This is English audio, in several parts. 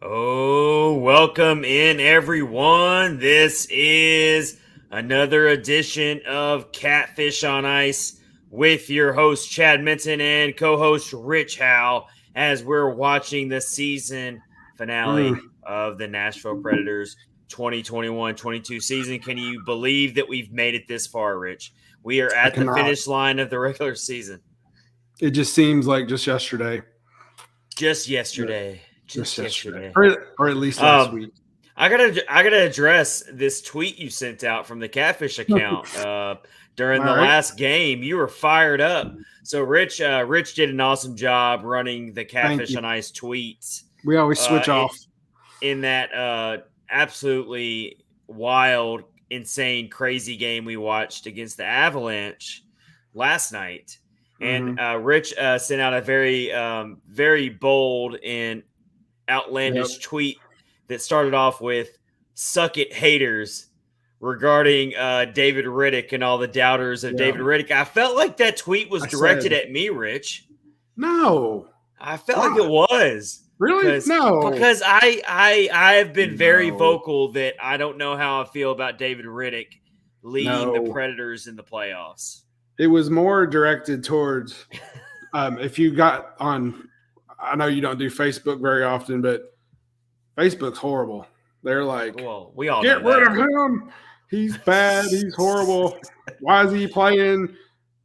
Oh, welcome in everyone. This is another edition of Catfish on Ice with your host Chad Minton and co-host Rich Howe as we're watching the season finale of the Nashville Predators 2021-22 season. Can you believe that we've made it this far, Rich? We are at the finish line of the regular season. It just seems like just yesterday. Just yesterday. Just yesterday. Or at least last week. I gotta address this tweet you sent out from the Catfish account during the last game. You were fired up. So Rich did an awesome job running the Catfish on Ice tweets. We always switch off in that absolutely wild, insane, crazy game we watched against the Avalanche last night. And Rich sent out a very bold and outlandish tweet that started off with "Suck it, haters," regarding David Riddick and all the doubters of David Riddick. I felt like that tweet was directed at me, Rich. No, I felt like it was. Really? No, because I have been very vocal that I don't know how I feel about David Riddick leading the Predators in the playoffs. It was more directed towards if you got on. I know you don't do Facebook very often, but Facebook's horrible. They're like, well, we all get rid of him. He's bad. He's horrible. Why is he playing?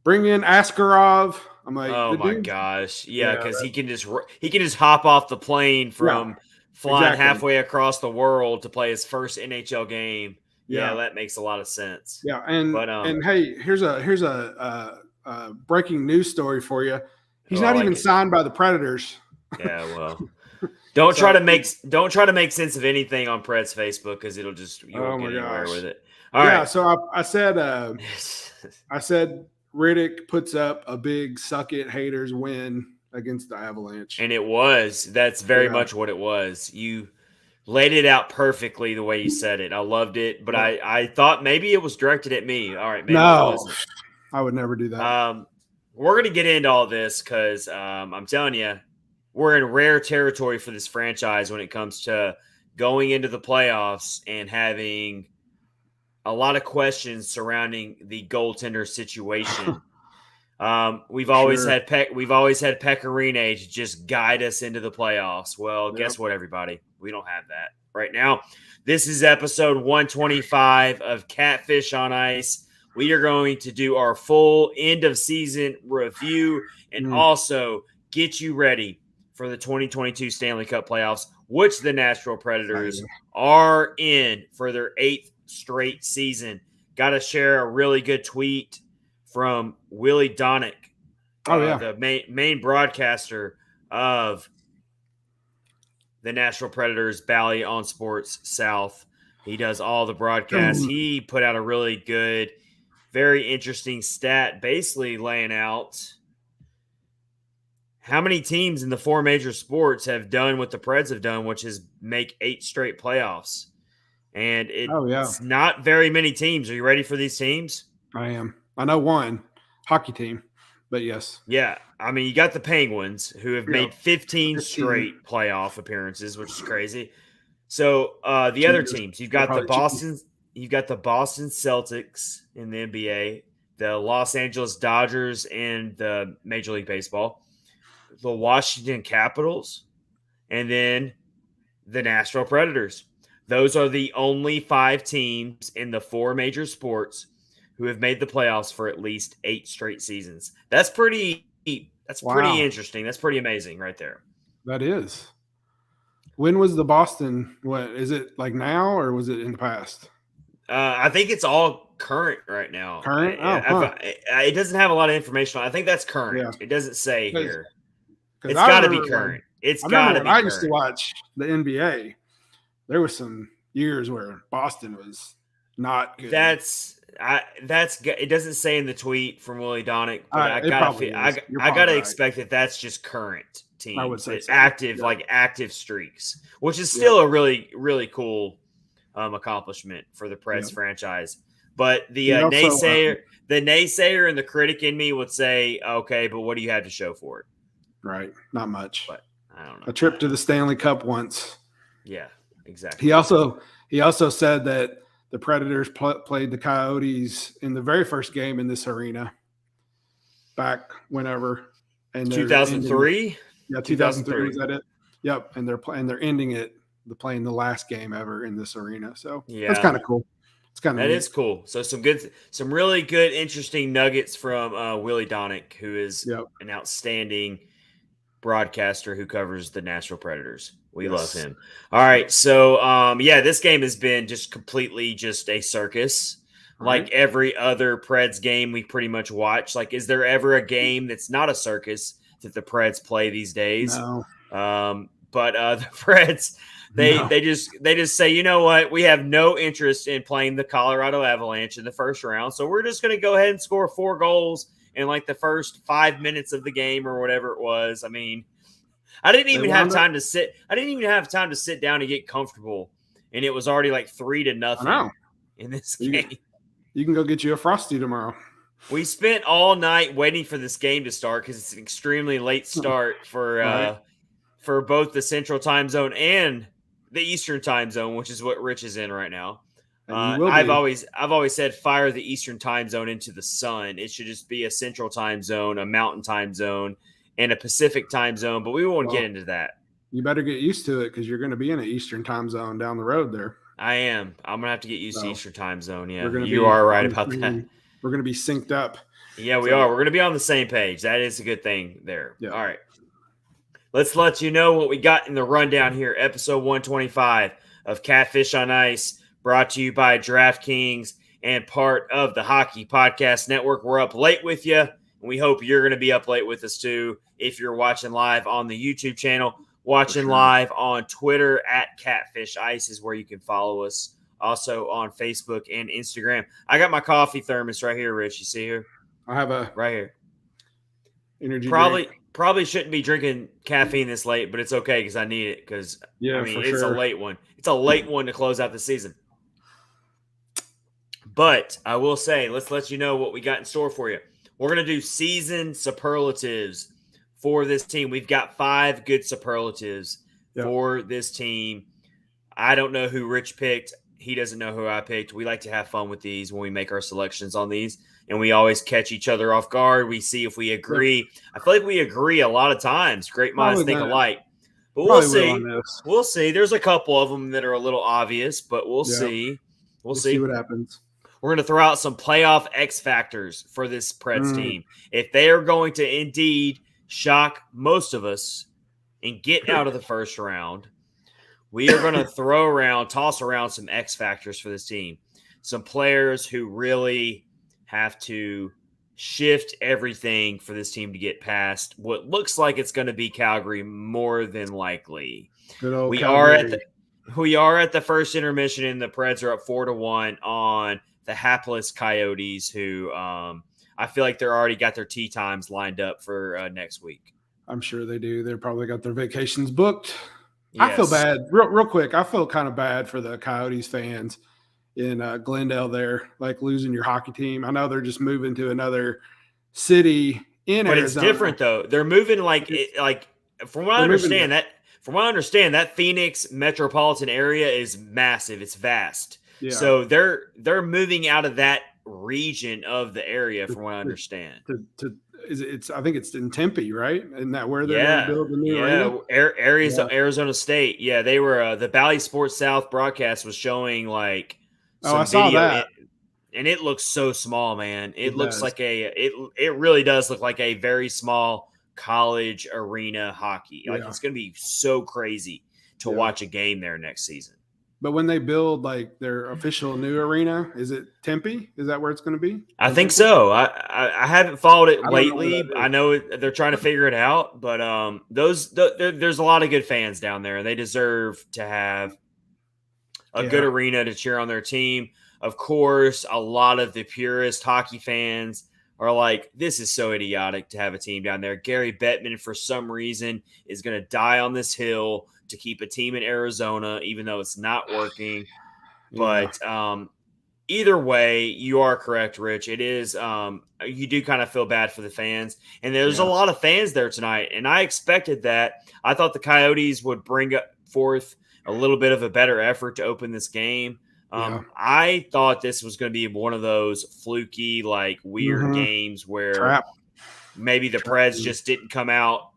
Bring in Askarov. I'm like, oh my gosh, yeah, because he can just hop off the plane from flying halfway across the world to play his first NHL game. Yeah, that makes a lot of sense. Yeah, and hey, here's a breaking news story for you. He's not even signed by the Predators. Yeah, well, don't try to make sense of anything on Pred's Facebook because you won't get anywhere with it. All right. So I said Riddick puts up a big suck it haters win against the Avalanche, and that's very much what it was. You laid it out perfectly the way you said it. I loved it, but I thought maybe it was directed at me. All right, maybe it wasn't. I would never do that. We're going to get into all this because I'm telling you, we're in rare territory for this franchise when it comes to going into the playoffs and having a lot of questions surrounding the goaltender situation. We've always had Pecorine to just guide us into the playoffs. Well, guess what, everybody? We don't have that right now. This is episode 125 of Catfish on Ice. We are going to do our full end of season review and also get you ready for the 2022 Stanley Cup playoffs, which the Nashville Predators are in for their 8th straight season. Got to share a really good tweet from Willie Donick, the main broadcaster of the Nashville Predators, Bally on Sports South. He does all the broadcasts. He put out a really good, very interesting stat, basically laying out how many teams in the 4 major sports have done what the Preds have done, which is make 8 straight playoffs. And it's not very many teams. Are you ready for these teams? I am. I know one hockey team, but yes. Yeah. I mean, you got the Penguins who have made 15 straight playoff appearances, which is crazy. So the other teams, you've got the Boston Celtics in the NBA, the Los Angeles Dodgers in the Major League Baseball, the Washington Capitals, and then the Nashville Predators. Those are the only 5 teams in the 4 major sports who have made the playoffs for at least 8 straight seasons. That's pretty interesting. That's pretty amazing right there. That is. When was the Boston? What is it like now, or was it in the past? I think it's all current right now. Current? It doesn't have a lot of information on it. I think that's current. Yeah. It doesn't say here. It's got to be current. It's got to be current. I used to watch the NBA. There were some years where Boston was not good. It doesn't say in the tweet from Willie Donick, but I gotta expect that that's just current teams. I would say active streaks, which is still a really, really cool accomplishment for the Preds franchise. But the naysayer and the critic in me would say, okay, but what do you have to show for it? Right. Not much. But I don't know. A trip to the Stanley Cup once. Yeah, exactly. He also said that the Predators played the Coyotes in the very first game in this arena back whenever, and they're ending. 2003. Yeah, 2003 was that it? Yep, and they're ending it. They're playing the last game ever in this arena, so that's kind of cool. It's kind of That is cool. So some really good, interesting nuggets from Willie Donick, who is an outstanding broadcaster who covers the Nashville Predators. We love him. All right, so this game has been just completely just a circus. Like every other Preds game we pretty much watch. Like, is there ever a game that's not a circus that the Preds play these days? No. But the Preds, they just say, you know what, we have no interest in playing the Colorado Avalanche in the first round, so we're just going to go ahead and score 4 goals in like the first 5 minutes of the game or whatever it was. I mean, I didn't even have time to sit. I didn't even have time to sit down and get comfortable, and it was already like 3-0 in this game. You can go get you a Frosty tomorrow. We spent all night waiting for this game to start because it's an extremely late start for both the Central Time Zone and the Eastern Time Zone, which is what Rich is in right now. I've always said fire the Eastern Time Zone into the sun. It should just be a Central Time Zone, a Mountain Time Zone, and a Pacific Time Zone. But we won't get into that. You better get used to it because you're going to be in an Eastern Time Zone down the road there. I am. I'm gonna have to get used to Eastern Time Zone. Yeah, you are right about that. We're gonna be synced up. Yeah, we are. We're gonna be on the same page. That is a good thing there. Yeah. All right. Let's let you know what we got in the rundown here. Episode 125 of Catfish on Ice, brought to you by DraftKings and part of the Hockey Podcast Network. We're up late with you, and we hope you're gonna be up late with us too. If you're watching live on the YouTube channel. Watching live on Twitter at Catfish Ice is where you can follow us. Also on Facebook and Instagram. I got my coffee thermos right here, Rich. You see here? I have a right here. Energy drink. Probably shouldn't be drinking caffeine this late, but it's okay because I need it because it's a late one. It's a late one to close out the season. But I will say, let's let you know what we got in store for you. We're gonna do season superlatives. For this team, we've got 5 good superlatives for this team. I don't know who Rich picked. He doesn't know who I picked. We like to have fun with these when we make our selections on these, and we always catch each other off guard. We see if we agree. I feel like we agree a lot of times. Great minds think alike. But we'll see. We'll see. There's a couple of them that are a little obvious, but we'll see. We'll see what happens. We're going to throw out some playoff X factors for this Preds team. If they are going to indeed shock most of us and get out of the first round, we are going to toss around some X factors for this team. Some players who really have to shift everything for this team to get past what looks like it's going to be Calgary more than likely. We are at the first intermission, and the Preds are up 4-1 on the hapless Coyotes, who I feel like they're already got their tee times lined up for next week. I'm sure they do. They're probably got their vacations booked. Yes. I feel bad. Real quick, I feel kind of bad for the Coyotes fans in Glendale there, like losing your hockey team. I know they're just moving to another city in Arizona. But it's different, though. They're moving from what I understand, that Phoenix metropolitan area is massive. It's vast. Yeah. So they're moving out of that region of the area, from what I understand. I think it's in Tempe, right? Isn't that where they're going to build the new arena? Arizona State. Yeah, they were the Bally Sports South broadcast was showing like some I saw video, that. and it looks so small, man. It looks like it really does look like a very small college arena hockey. Like it's going to be so crazy to watch a game there next season. But when they build like their official new arena, is it Tempe? Is that where it's going to be? I think so. I haven't followed it lately. I know they're trying to figure it out, but there's a lot of good fans down there, and they deserve to have a good arena to cheer on their team. Of course, a lot of the purist hockey fans are like, this is so idiotic to have a team down there. Gary Bettman, for some reason, is going to die on this hill to keep a team in Arizona, even though it's not working. But either way, you are correct, Rich. It is you do kind of feel bad for the fans. And there's a lot of fans there tonight, and I expected that. I thought the Coyotes would bring forth a little bit of a better effort to open this game. I thought this was going to be one of those fluky, like weird games where maybe the Preds just didn't come out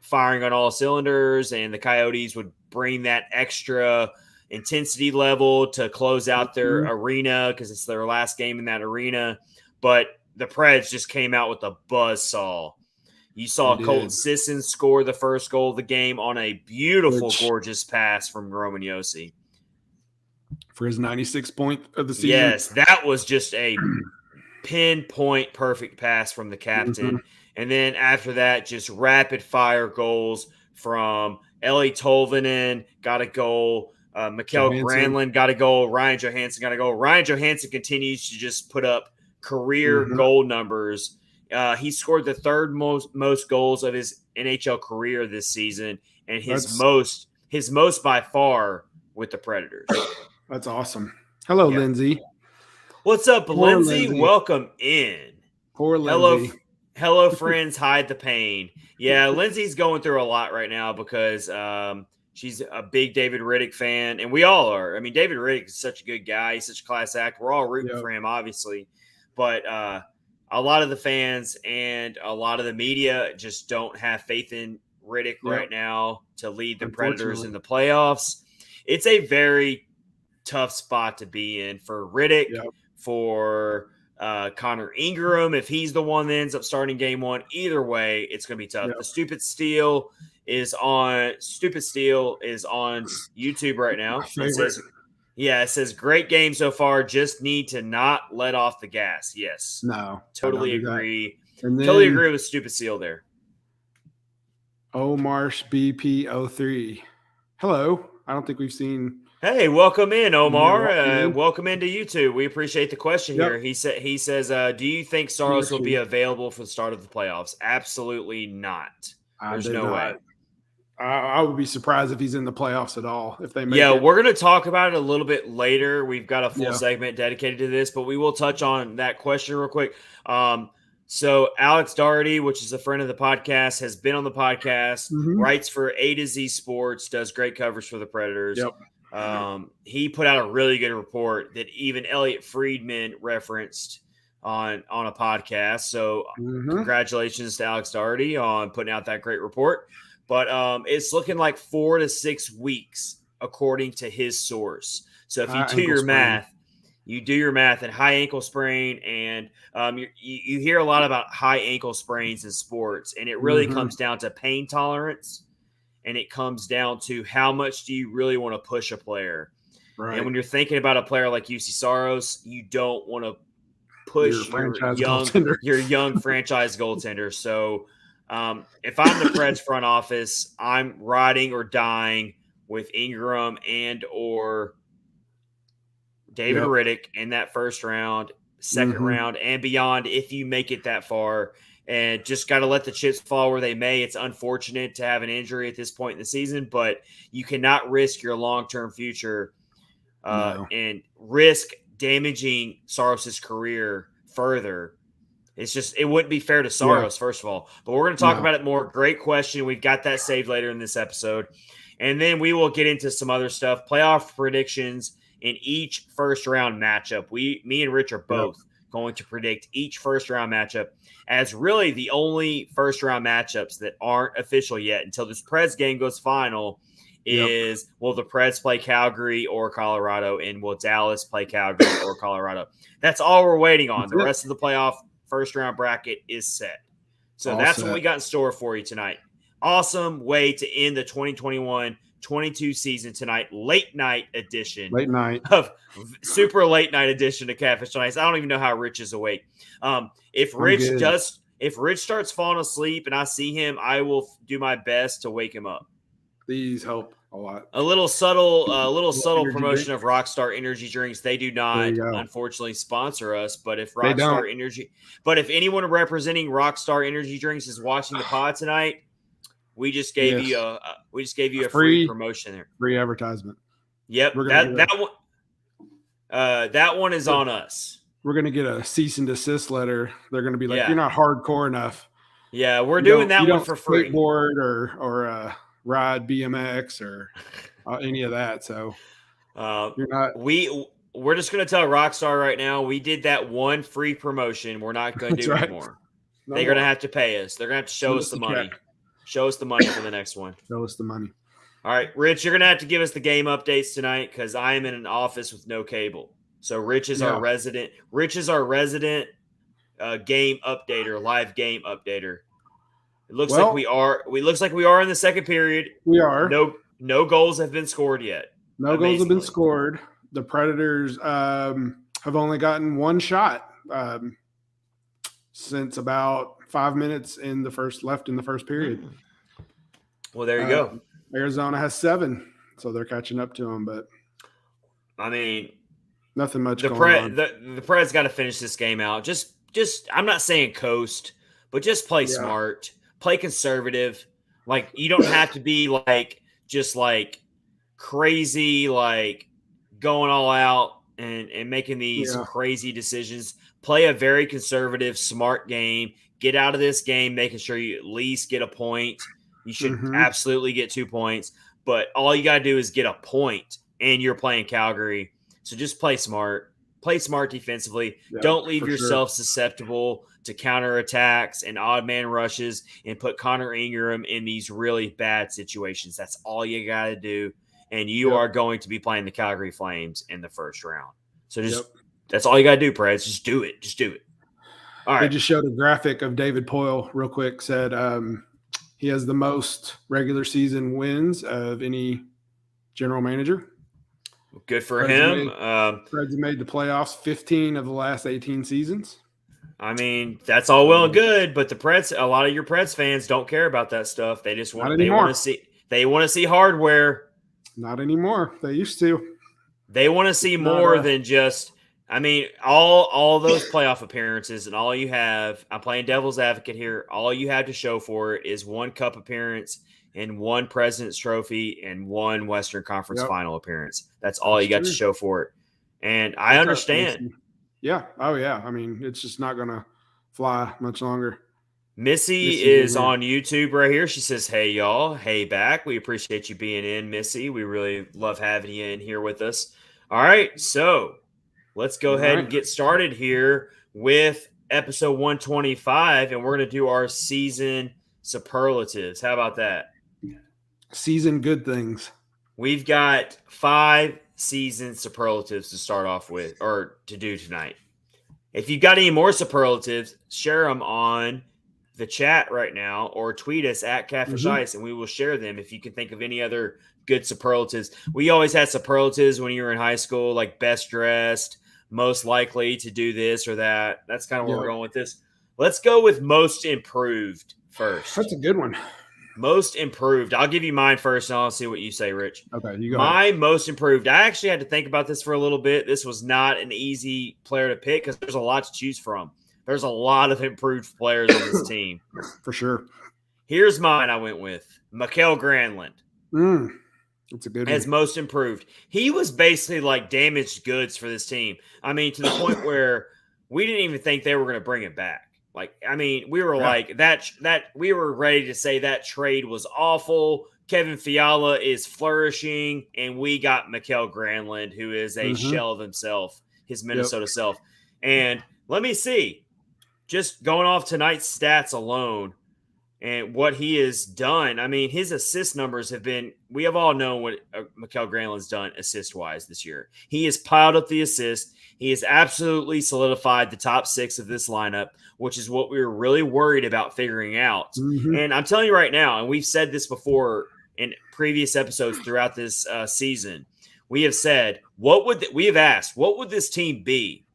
firing on all cylinders, and the Coyotes would bring that extra intensity level to close out their arena because it's their last game in that arena. But the Preds just came out with a buzzsaw. You saw Colton Sisson score the first goal of the game on a beautiful, gorgeous pass from Roman Josi. For his 96th point of the season. Yes, that was just a pinpoint perfect pass from the captain. And then after that, just rapid-fire goals from Ellie Tolvanen, got a goal. Mikkel Granlund got a goal. Ryan Johansson got a goal. Ryan Johansson continues to just put up career goal numbers. He scored the third most goals of his NHL career this season, and his most by far with the Predators. That's awesome. Hello, Lindsay. What's up, Lindsay? Welcome in. Poor Lindsay. Hello, friends. Hide the pain. Yeah, Lindsay's going through a lot right now because she's a big David Riddick fan, and we all are. I mean, David Riddick is such a good guy. He's such a class act. We're all rooting for him, obviously. But a lot of the fans and a lot of the media just don't have faith in Riddick right now to lead the Predators in the playoffs. It's a very tough spot to be in for Riddick, for Connor Ingram, if he's the one that ends up starting game one. Either way, it's going to be tough. The Stupid Steal is on YouTube right now. It says great game so far. Just need to not let off the gas. Yes. No. Totally agree. Totally agree with Stupid Steal there. Omarsh BP03. Hello. I don't think we've seen. Hey, welcome in, Omar. Welcome into YouTube. We appreciate the question here. He says, do you think Saros will be available for the start of the playoffs? Absolutely not. There's no way. I would be surprised if he's in the playoffs at all. If they make it. We're going to talk about it a little bit later. We've got a full segment dedicated to this, but we will touch on that question real quick. So Alex Doherty, which is a friend of the podcast, has been on the podcast, writes for A to Z Sports, does great coverage for the Predators. He put out a really good report that even Elliot Friedman referenced on a podcast. So congratulations to Alex Doherty on putting out that great report. But it's looking like 4 to 6 weeks, according to his source. So if you do your math, and high ankle sprain, and you hear a lot about high ankle sprains in sports, and it really comes down to pain tolerance, and it comes down to how much do you really want to push a player. Right. And when you're thinking about a player like Juuse Saros, you don't want to push your young franchise goaltender. So if I'm the Preds front office, I'm riding or dying with Ingram and or David Riddick in that first round, second round, and beyond if you make it that far. And just got to let the chips fall where they may. It's unfortunate to have an injury at this point in the season, but you cannot risk your long-term future and risk damaging Saros' career further. It wouldn't be fair to Saros, first of all. But we're going to talk about it more. Great question. We've got that saved later in this episode. And then we will get into some other stuff. Playoff predictions in each first-round matchup. Me and Rich are both going to predict each first-round matchup as really the only first-round matchups that aren't official yet until this Preds game goes final is will the Preds play Calgary or Colorado, and will Dallas play Calgary or Colorado? That's all we're waiting on. The rest of the playoff first-round bracket is set. So that's what we got in store for you tonight. Awesome way to end the 2021-22 season tonight. Late night edition. Super late night edition of Catfish on Ice. I don't even know how Rich is awake. If Rich starts falling asleep and I see him, I will do my best to wake him up. Please help a lot. A little subtle promotion of Rockstar Energy drinks. They do not, unfortunately, sponsor us. But if anyone representing Rockstar Energy drinks is watching the pod tonight, we just gave you a free promotion there. Free advertisement. Yep. That one is on us. We're going to get a cease and desist letter. They're going to be like, you're not hardcore enough. Yeah, we're doing that one for free. Skateboard or ride BMX or any of that. So Uh, you're not. we're just gonna tell Rockstar right now. We did that one free promotion. We're not gonna That's do it right. anymore. No They're more. gonna have to pay us. They're gonna have to show Send us the a money. check. Show us the money for the next one. Show us the money. All right, Rich, you're gonna have to give us the game updates tonight because I am in an office with no cable. So Rich is our resident. Rich is our resident game updater, live game updater. It looks like we are. Looks like we are in the second period. We are. No goals have been scored yet. No goals have been scored. The Predators have only gotten one shot since about 5 minutes left in the first period. Well, there you go. Arizona has 7, so they're catching up to them. But I mean, nothing much going on. The Preds got to finish this game out. Just I'm not saying coast, but just play smart, play conservative. Like you don't have to be just crazy, going all out and making these crazy decisions. Play a very conservative, smart game. Get out of this game, making sure you at least get a point. You should absolutely get 2 points, but all you got to do is get a point, and you're playing Calgary. So just play smart. Play smart defensively. Don't leave yourself susceptible to counterattacks and odd man rushes and put Connor Ingram in these really bad situations. That's all you got to do. And you are going to be playing the Calgary Flames in the first round. So that's all you got to do, Preds. Just do it. Just do it. All right. They just showed a graphic of David Poyle real quick, said he has the most regular season wins of any general manager. Good for him. Preds have made the playoffs 15 of the last 18 seasons. I mean, that's all well and good, but the Preds, a lot of your Preds fans don't care about that stuff. They just want to see hardware. Not anymore. They used to. They want to see more than just. I mean, all those playoff appearances and all you have. I'm playing devil's advocate here. All you have to show for it is one cup appearance and one President's Trophy and one Western Conference final appearance. That's all you got to show for it. And I understand. Yeah. Oh, yeah. I mean, it's just not going to fly much longer. Missy is on YouTube right here. She says, hey, y'all. Hey, back. We appreciate you being in, Missy. We really love having you in here with us. All right. So let's go ahead and get started here with episode 125, and we're going to do our season superlatives. How about that? Season good things. We've got 5 season superlatives to start off with or to do tonight. If you've got any more superlatives, share them on the chat right now or tweet us at Catfish Ice, and we will share them if you can think of any other good superlatives. We always had superlatives when you were in high school, like best dressed, most likely to do this or that. That's kind of where we're going with this. Let's go with most improved first. That's a good one. Most improved. I'll give you mine first, and I'll see what you say, Rich. Okay, you go. My most improved. I actually had to think about this for a little bit. This was not an easy player to pick because there's a lot to choose from. There's a lot of improved players on this team. For sure. Here's mine I went with. Mikael Granlund. That's a good as one. most improved. He was basically like damaged goods for this team. I mean, to the point where we didn't even think they were going to bring it back. Like, I mean, we were like that we were ready to say that trade was awful. Kevin Fiala is flourishing, and we got Mikael Granlund, who is a shell of himself, his Minnesota self. And let me see, just going off tonight's stats alone and what he has done. I mean, his assist numbers have been, we have all known what Mikael Granlund's done assist-wise this year. He has piled up the assists. He has absolutely solidified the top 6 of this lineup, which is what we were really worried about figuring out. And I'm telling you right now, and we've said this before in previous episodes throughout this season, we have said, what would this team be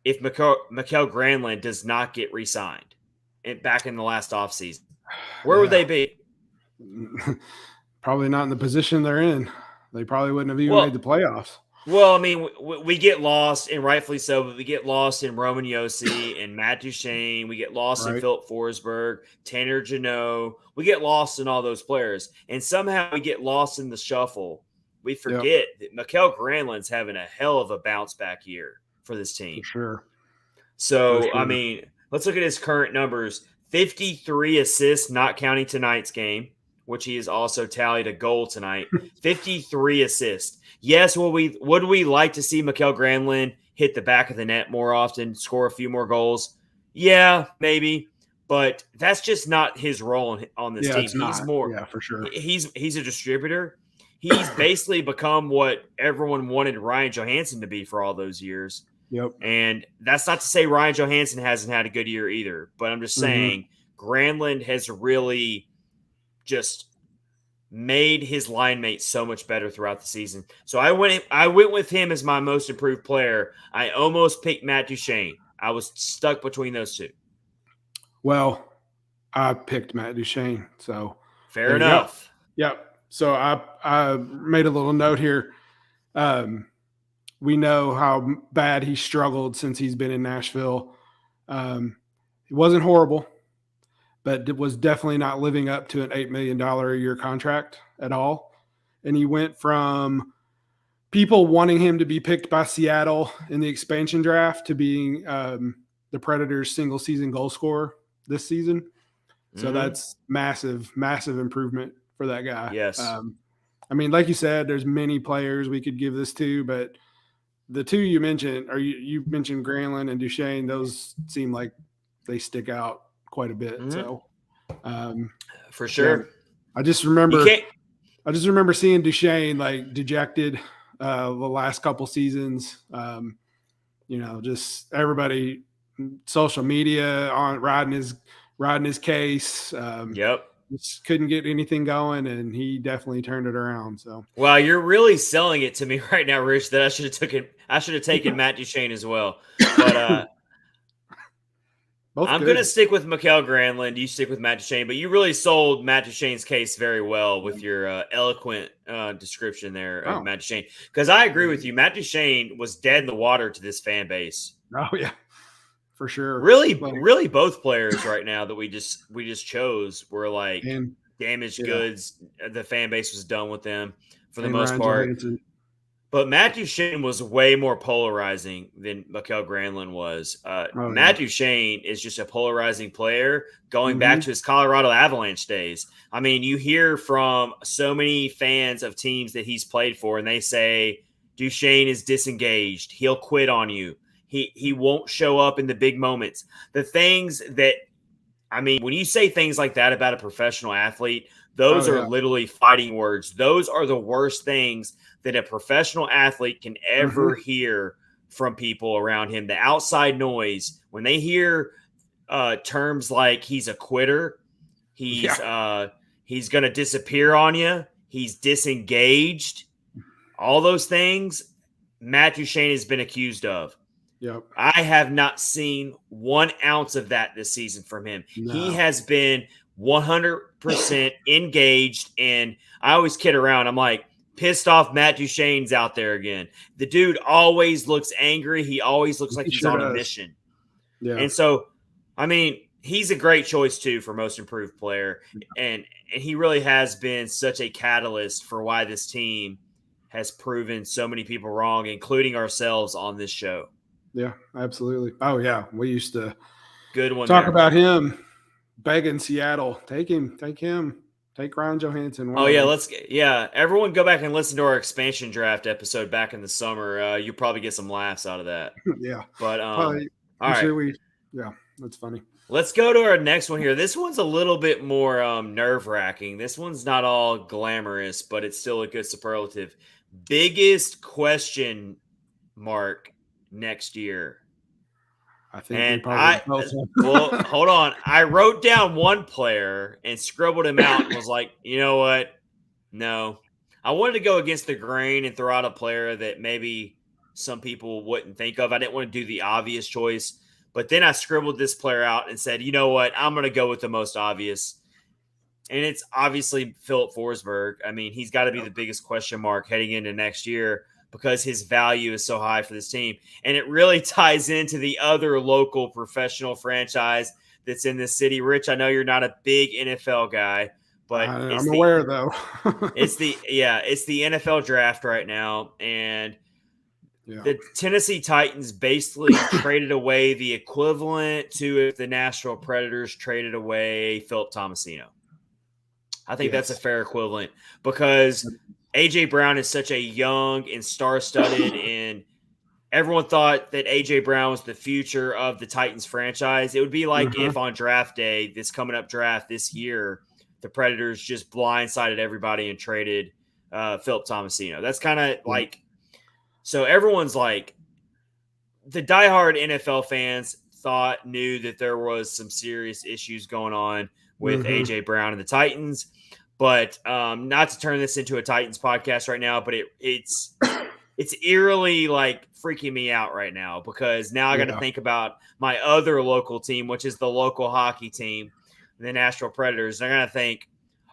if Mikael Granlund does not get re-signed back in the last offseason? Where would they be? Probably not in the position they're in. They probably wouldn't have even made the playoffs. Well, I mean, we get lost, and rightfully so, but we get lost in Roman Josi and Matt Duchene. We get lost in Philip Forsberg, Tanner Jeannot. We get lost in all those players. And somehow we get lost in the shuffle. We forget that Mikael Granlund's having a hell of a bounce back year for this team. For sure. So, I mean, let's look at his current numbers. 53 assists, not counting tonight's game, which he has also tallied a goal tonight. 53 assists. Yes, would we like to see Mikael Granlund hit the back of the net more often, score a few more goals? Yeah, maybe. But that's just not his role on this team. It's not. Yeah, for sure. He's a distributor. He's basically become what everyone wanted Ryan Johansson to be for all those years. Yep. And that's not to say Ryan Johansson hasn't had a good year either. But I'm just saying Granlund has really just made his line mate so much better throughout the season. So I went with him as my most improved player. I almost picked Matt Duchene. I was stuck between those two. Well, I picked Matt Duchene, so fair enough. Yep. So I made a little note here. We know how bad he struggled since he's been in Nashville. It wasn't horrible, but it was definitely not living up to an $8 million a year contract at all. And he went from people wanting him to be picked by Seattle in the expansion draft to being the Predators' single season goal scorer this season. So that's massive, massive improvement for that guy. Yes. I mean, like you said, there's many players we could give this to, but the two you mentioned, or you mentioned Granlund and Duchene, those seem like they stick out quite a bit. So for sure. Yeah, I just remember seeing Duchene like dejected the last couple seasons. Just everybody social media on riding his case. Yep. Just couldn't get anything going, and he definitely turned it around. So, wow, you're really selling it to me right now, Rich. That I should have taken Matt Duchene as well. But I'm going to stick with Mikael Granlund. You stick with Matt Duchene, but you really sold Matt Duchene's case very well with your eloquent description there of Matt Duchene. Because I agree with you, Matt Duchene was dead in the water to this fan base. Oh yeah. For sure. Really both players right now that we just chose were like damaged goods. The fan base was done with them for the most part. But Matt Duchene was way more polarizing than Mikael Granlund was. Matt Duchene is just a polarizing player going back to his Colorado Avalanche days. I mean, you hear from so many fans of teams that he's played for, and they say Duchene is disengaged. He'll quit on you. He won't show up in the big moments. The things that, I mean, when you say things like that about a professional athlete, those are literally fighting words. Those are the worst things that a professional athlete can ever hear from people around him. The outside noise, when they hear terms like he's a quitter, he's going to disappear on you, he's disengaged, all those things Matt Duchene has been accused of. Yep. I have not seen 1 ounce of that this season from him. No. He has been 100% engaged, and I always kid around. I'm like, pissed off Matt Duchene's out there again. The dude always looks angry. He always looks like he's on a mission. Yeah. And so, I mean, he's a great choice, too, for most improved player. And he really has been such a catalyst for why this team has proven so many people wrong, including ourselves on this show. Yeah, absolutely. Oh, yeah. We used to talk about him begging Seattle. Take him. Take Ryan Johansson. Oh, yeah. Everyone go back and listen to our expansion draft episode back in the summer. You'll probably get some laughs out of that. Yeah. But, all right. That's funny. Let's go to our next one here. This one's a little bit more nerve-wracking. This one's not all glamorous, but it's still a good superlative. Biggest question mark next year. I think well, hold on. I wrote down one player and scribbled him out and was like, you know what? No. I wanted to go against the grain and throw out a player that maybe some people wouldn't think of. I didn't want to do the obvious choice. But then I scribbled this player out and said, you know what? I'm going to go with the most obvious. And it's obviously Philip Forsberg. I mean, he's got to be the biggest question mark heading into next year, because his value is so high for this team. And it really ties into the other local professional franchise that's in this city. Rich, I know you're not a big NFL guy, but I'm aware though. it's the NFL draft right now. And the Tennessee Titans basically traded away the equivalent to if the Nashville Predators traded away Philip Tomasino. I think that's a Yes. fair equivalent because A.J. Brown is such a young and star-studded, and everyone thought that A.J. Brown was the future of the Titans franchise. It would be like Mhm. if on draft day, this coming up draft this year, the Predators just blindsided everybody and traded Philip Tomasino. That's kind of like – so everyone's like – the diehard NFL fans knew that there was some serious issues going on with A.J. Brown and the Titans. But not to turn this into a Titans podcast right now, but it's eerily like freaking me out right now because now I got to think about my other local team, which is the local hockey team, the Nashville Predators. I got to think,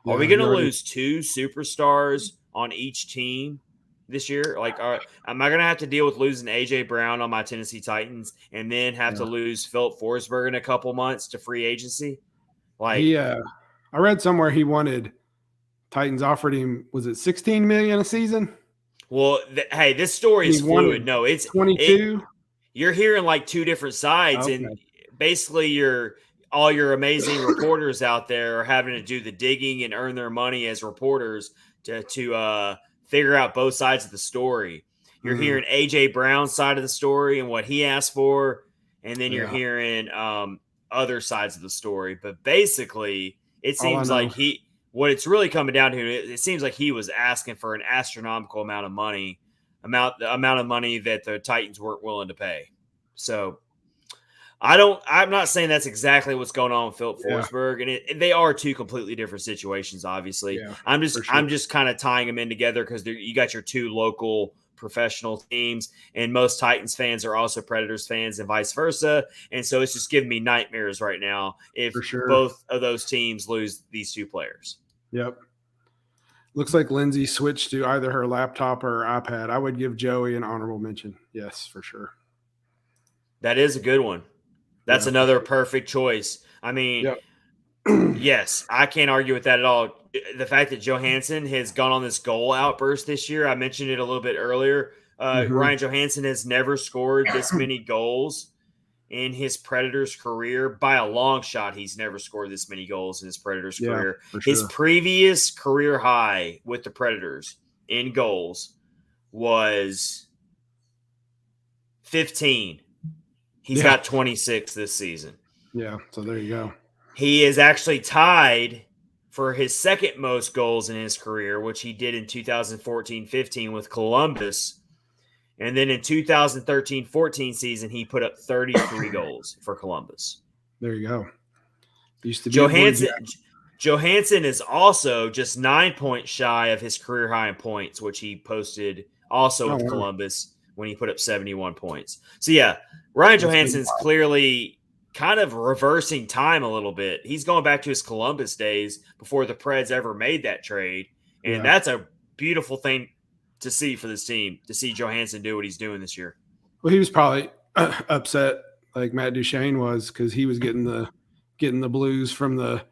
are we going to lose two superstars on each team this year? Like, am I going to have to deal with losing A.J. Brown on my Tennessee Titans and then have to lose Philip Forsberg in a couple months to free agency? Like, I read somewhere he wanted – Titans offered him, was it $16 million a season? Well, hey, this story is fluid. No, it's 22. You're hearing like two different sides, and basically, all your amazing reporters out there are having to do the digging and earn their money as reporters to figure out both sides of the story. You're hearing A.J. Brown's side of the story and what he asked for, and then you're hearing other sides of the story. But basically, it seems like what it's really coming down to, it seems like he was asking for an astronomical amount of money, the amount of money that the Titans weren't willing to pay. So I'm not saying that's exactly what's going on with Philip Forsberg, and they are two completely different situations, obviously. Yeah, I'm just kind of tying them in together because you got your two local professional teams, and most Titans fans are also Predators fans and vice versa. And so it's just giving me nightmares right now if both of those teams lose these two players. Yep. Looks like Lindsay switched to either her laptop or her iPad. I would give Joey an honorable mention. Yes, for sure. That is a good one. That's another perfect choice. I mean, yes, I can't argue with that at all. The fact that Johansson has gone on this goal outburst this year, I mentioned it a little bit earlier. Ryan Johansson has never scored this many goals in his Predators career. By a long shot, he's never scored this many goals in his Predators career. His previous career high with the Predators in goals was 15. He's got 26 this season. Yeah, so there you go. He is actually tied for his second most goals in his career, which he did in 2014-15 with Columbus. And then in 2013-14 season, he put up 33 goals for Columbus. There you go. Used to be Johansson is also just 9 points shy of his career high in points, which he posted also with Columbus when he put up 71 points. So, yeah, Ryan Johansson's clearly kind of reversing time a little bit. He's going back to his Columbus days before the Preds ever made that trade. And that's a beautiful thing to see for this team, to see Johansson do what he's doing this year. Well, he was probably upset like Matt Duchene was because he was getting the blues from the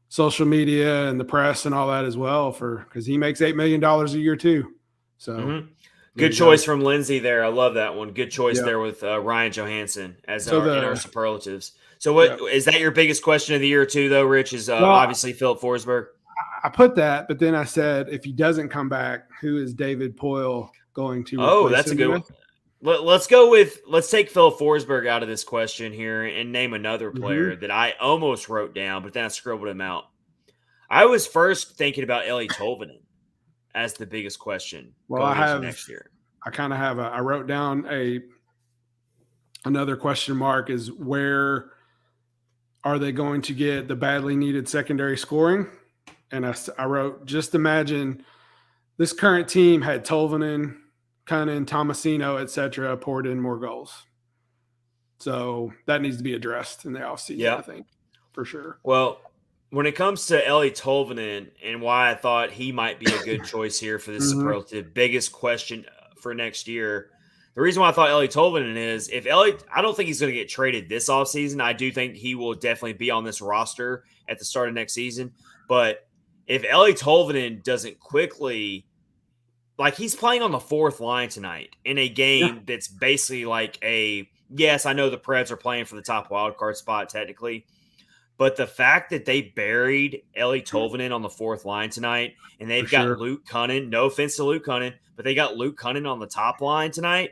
social media and the press and all that as well because he makes $8 million a year too. So good choice from Lindsay there. I love that one. Good choice there with Ryan Johansson as in our superlatives. So what is that your biggest question of the year too, though, Rich, is obviously Philip Forsberg? I put that, but then I said, if he doesn't come back, who is David Poile going to replace Oh, that's a good one. Let's take Philip Forsberg out of this question here and name another player that I almost wrote down, but then I scribbled him out. I was first thinking about Eeli Tolvanen as the biggest question going into next year. I kind of have I wrote down another question mark is where are they going to get the badly needed secondary scoring? And I wrote, just imagine this current team had Tolvanen, Cunnin, Tomasino, etc. poured in more goals. So that needs to be addressed in the offseason, I think, for sure. Well, when it comes to Eeli Tolvanen and why I thought he might be a good choice here for this superlative, biggest question for next year, the reason why I thought Eeli Tolvanen is I don't think he's going to get traded this offseason. I do think he will definitely be on this roster at the start of next season. But if Eeli Tolvanen doesn't quickly, like he's playing on the fourth line tonight in a game that's basically like yes, I know the Preds are playing for the top wild card spot technically, But the fact that they buried Ellie Tolvanen on the fourth line tonight, and they've got Luke Cunnin, no offense to Luke Cunnin, but they got Luke Cunnin on the top line tonight,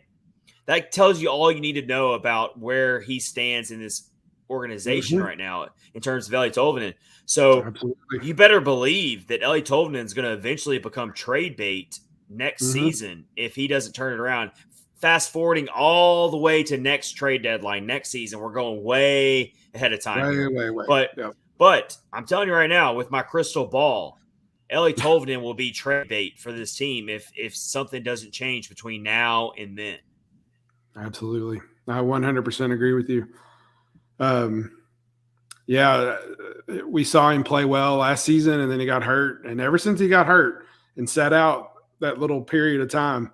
that tells you all you need to know about where he stands in this organization right now in terms of Ellie Tolvanen. So you better believe that Ellie Tolvanen is going to eventually become trade bait next season if he doesn't turn it around. Fast forwarding all the way to next trade deadline next season, we're going way ahead of time. Way. But I'm telling you right now, with my crystal ball, Ellie Tolvanen will be trade bait for this team if something doesn't change between now and then. Absolutely, I 100% agree with you. Yeah, we saw him play well last season, and then he got hurt, and ever since he got hurt and sat out that little period of time,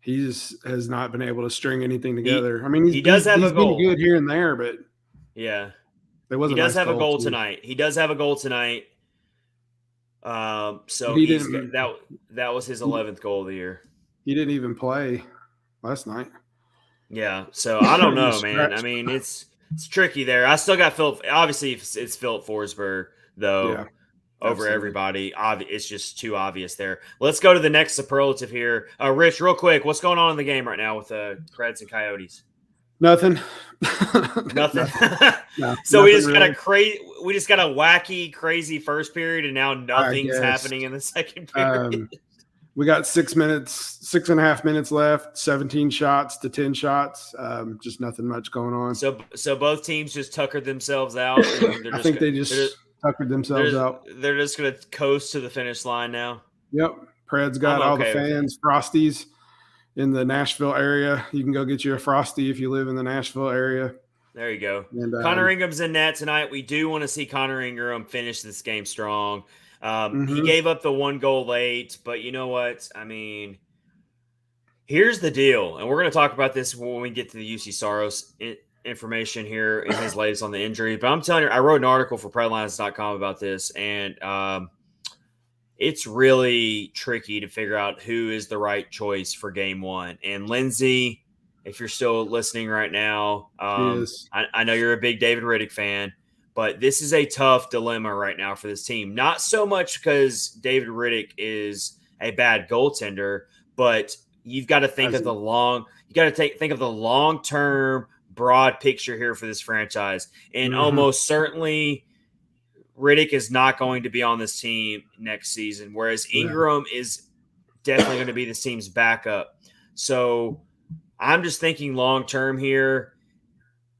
he has not been able to string anything together. He does have a goal. Been good here and there, but yeah, he does have a goal tonight. He does have a goal tonight. So that was his 11th goal of the year. He didn't even play last night. Yeah, so I don't know, man. It's tricky there. I still got Philip. Obviously, it's Philip Forsberg though. Over everybody. It's just too obvious there. Let's go to the next superlative here. Rich, real quick, what's going on in the game right now with the Preds and Coyotes? Nothing. Nothing. No, so we just got a wacky, crazy first period, and now nothing's happening in the second period. We got 6.5 minutes left, 17 shots to 10 shots. Just nothing much going on. So both teams just tuckered themselves out. I think they just tuckered themselves out. They're just going to coast to the finish line now. Yep. Pred's got all the fans, Frosties in the Nashville area. You can go get you a Frosty if you live in the Nashville area. There you go. And, Connor Ingram's in net tonight. We do want to see Connor Ingram finish this game strong. He gave up the 1 goal late, but you know what? Here's the deal, and we're going to talk about this when we get to the Juuse Saros information here in his latest on the injury. But I'm telling you, I wrote an article for PredLines.com about this, and it's really tricky to figure out who is the right choice for game 1. And Lindsay, if you're still listening right now, I know you're a big David Riddick fan. But this is a tough dilemma right now for this team. Not so much because David Riddick is a bad goaltender, but you've got to think of the long-term broad picture here for this franchise. And almost certainly Riddick is not going to be on this team next season, whereas Ingram is definitely going to be this team's backup. So I'm just thinking long-term here.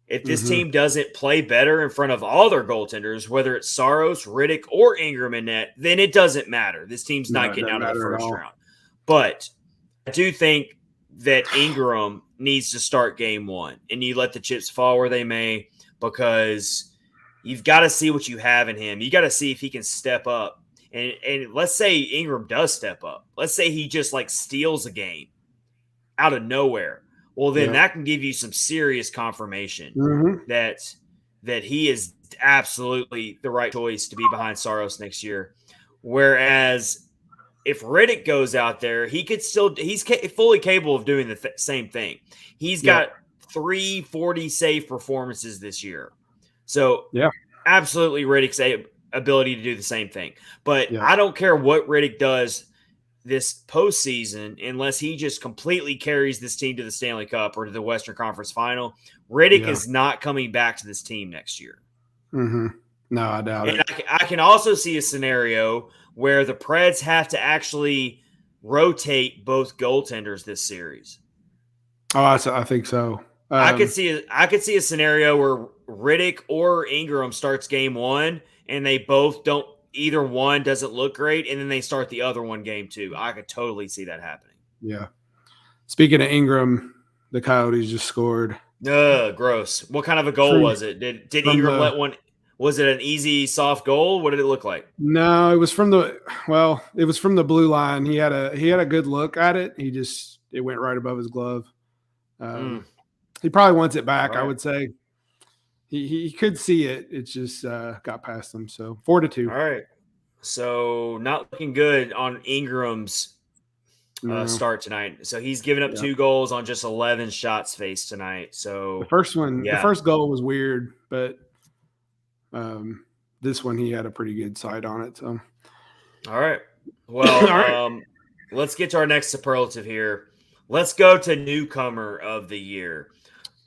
If this team doesn't play better in front of all their goaltenders, whether it's Saros, Riddick, or Ingram in net, then it doesn't matter. This team's not getting out of the first round. But I do think that Ingram needs to start game 1, and you let the chips fall where they may, because you've got to see what you have in him. You got to see if he can step up. And let's say Ingram does step up. Let's say he just steals a game out of nowhere. Well, then that can give you some serious confirmation that he is absolutely the right choice to be behind Saros next year. Whereas if Riddick goes out there, he's fully capable of doing the same thing. He's got 3 40 save performances this year. So absolutely Riddick's ability to do the same thing. But I don't care what Riddick does this postseason, unless he just completely carries this team to the Stanley Cup or to the Western Conference Final, Riddick is not coming back to this team next year. No, I doubt it. I can also see a scenario where the Preds have to actually rotate both goaltenders this series. Oh, I think so. I could see a scenario where Riddick or Ingram starts game 1, and they both don't. Either one doesn't look great, and then they start the other one game 2. I could totally see that happening. Yeah. Speaking of Ingram, the Coyotes just scored. Gross. What kind of a goal was it? Did Ingram let one? Was it an easy, soft goal? What did it look like? No, it was from the blue line. He had a good look at it. It went right above his glove. He probably wants it back, right. I would say. He could see it. It just got past him. So 4-2. All right. So not looking good on Ingram's start tonight. So he's given up 2 goals on just 11 shots faced tonight. So the first goal was weird, but This one he had a pretty good side on it. So, all right. Well, all right. Let's get to our next superlative here. Let's go to newcomer of the year,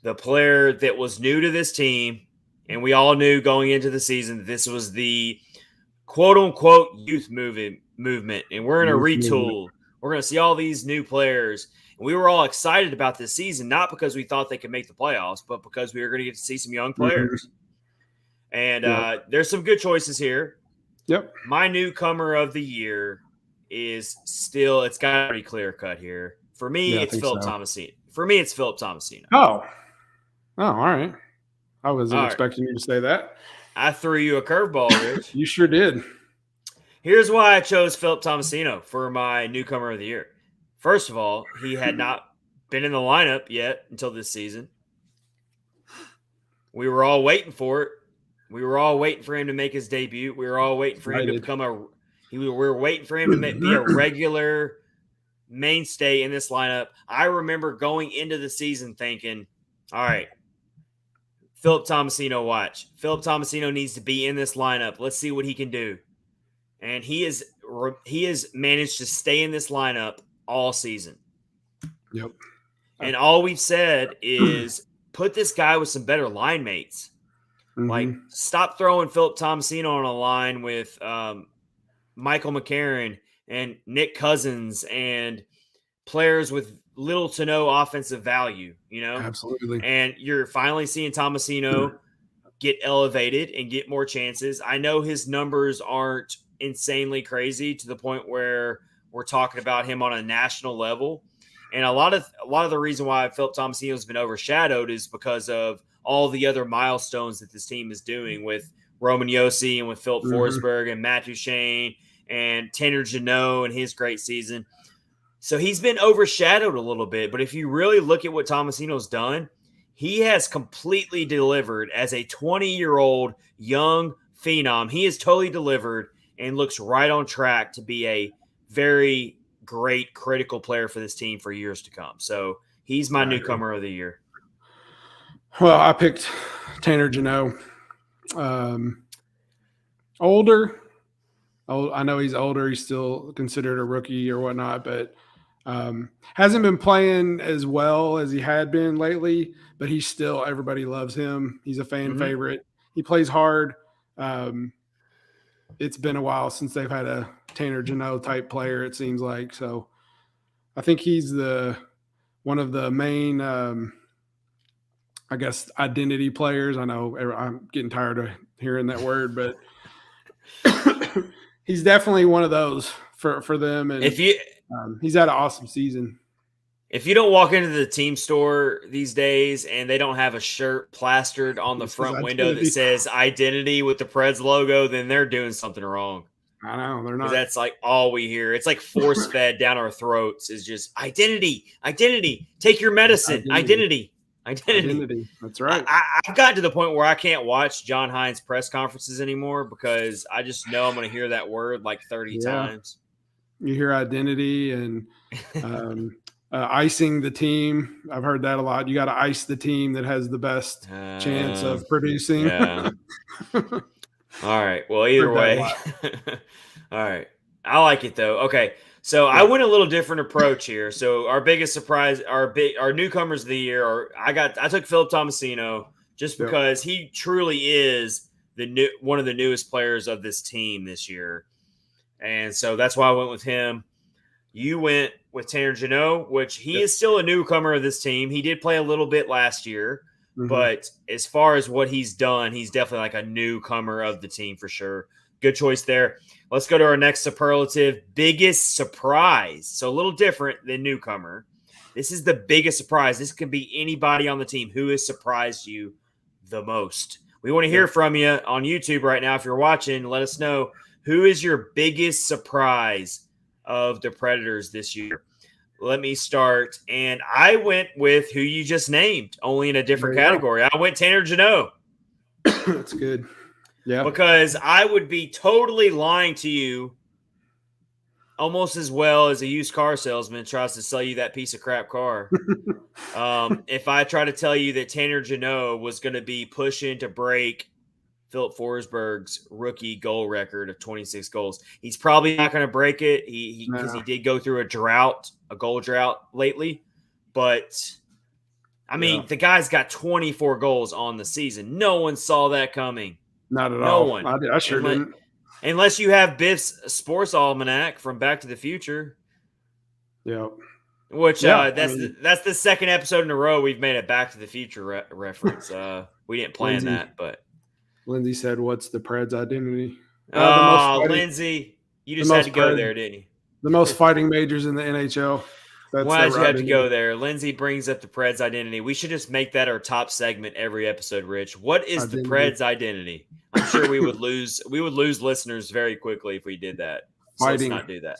the player that was new to this team, and we all knew going into the season that this was the quote unquote youth movement, and we're going to retool. We're going to see all these new players. And we were all excited about this season, not because we thought they could make the playoffs, but because we were going to get to see some young players. And there's some good choices here. Yep. My newcomer of the year is still, it's got to be clear cut here. For me, it's Philip Tomasino. For me, it's Philip Tomasino. Oh, all right. I wasn't expecting you to say that. I threw you a curveball, Rich. You sure did. Here's why I chose Philip Tomasino for my newcomer of the year. First of all, he had not been in the lineup yet until this season. We were all waiting for it. We were all waiting for him to make his debut. We were all waiting for him to become we were waiting for him to be a regular mainstay in this lineup. I remember going into the season thinking, all right, Philip Tomasino, watch. Philip Tomasino needs to be in this lineup. Let's see what he can do. And he has managed to stay in this lineup all season. Yep. And all we've said is put this guy with some better line mates. Mm-hmm. Like, stop throwing Philip Tomasino on a line with Michael McCarron and Nick Cousins and players with little to no offensive value, you know? Absolutely. And you're finally seeing Tomasino get elevated and get more chances. I know his numbers aren't insanely crazy to the point where we're talking about him on a national level. And a lot of the reason why Philip Tomasino has been overshadowed is because of all the other milestones that this team is doing with Roman Josi and with Philip Forsberg and Matt Duchene and Tanner Jeannot and his great season. So he's been overshadowed a little bit. But if you really look at what Tomasino's done, he has completely delivered as a 20-year-old young phenom. He has totally delivered and looks right on track to be a very great critical player for this team for years to come. So he's my newcomer of the year. Well, I picked Tanner Jeannot. Older. I know he's older. He's still considered a rookie or whatnot, but hasn't been playing as well as he had been lately, but he's still, everybody loves him. He's a fan favorite. He plays hard. It's been a while since they've had a Tanner Jeannot type player, it seems like. So I think he's one of the main, I guess, identity players. I know I'm getting tired of hearing that word, but he's definitely one of those for them. And he's had an awesome season. If you don't walk into the team store these days and they don't have a shirt plastered on the front window that says identity with the Preds logo, then they're doing something wrong. I know, they're not. That's like all we hear. It's like force fed down our throats is just identity. Take your medicine. Identity. That's right. I've gotten to the point where I can't watch John Hines press conferences anymore because I just know I'm going to hear that word like 30 times. You hear identity and icing the team. I've heard that a lot. You got to ice the team that has the best chance of producing. Yeah. All right. Well, either way. All right. I like it though. Okay. So I went a little different approach here. So our biggest surprise, our newcomers of the year I took Philip Tomasino just because he truly is one of the newest players of this team this year. And so that's why I went with him. You went with Tanner Jeannot, which he is still a newcomer of this team. He did play a little bit last year, but as far as what he's done, he's definitely like a newcomer of the team for sure. Good choice there. Let's go to our next superlative, biggest surprise. So a little different than newcomer. This is the biggest surprise. This can be anybody on the team who has surprised you the most. We want to hear from you on YouTube right now. If you're watching, let us know who is your biggest surprise of the Predators this year. Let me start. And I went with who you just named, only in a different category. I went Tanner Jeannot. That's good. Yeah. Because I would be totally lying to you almost as well as a used car salesman tries to sell you that piece of crap car. If I try to tell you that Tanner Jeannot was going to be pushing to break Philip Forsberg's rookie goal record of 26 goals. He's probably not going to break it because he did go through a goal drought lately. But, I mean, the guy's got 24 goals on the season. No one saw that coming. Not at no all. One. I sure didn't. Unless you have Biff's Sports Almanac from Back to the Future. Yeah. Which that's the second episode in a row we've made a Back to the Future reference. We didn't plan that, but Lindsay said, "What's the Preds' identity?" Lindsay, you just had to go there, didn't you? The most fighting majors in the NHL. Why did you have to go there? Lindsay brings up the Preds' identity. We should just make that our top segment every episode, Rich. What is the Preds' identity? I'm sure we would lose listeners very quickly if we did that. So let's not do that.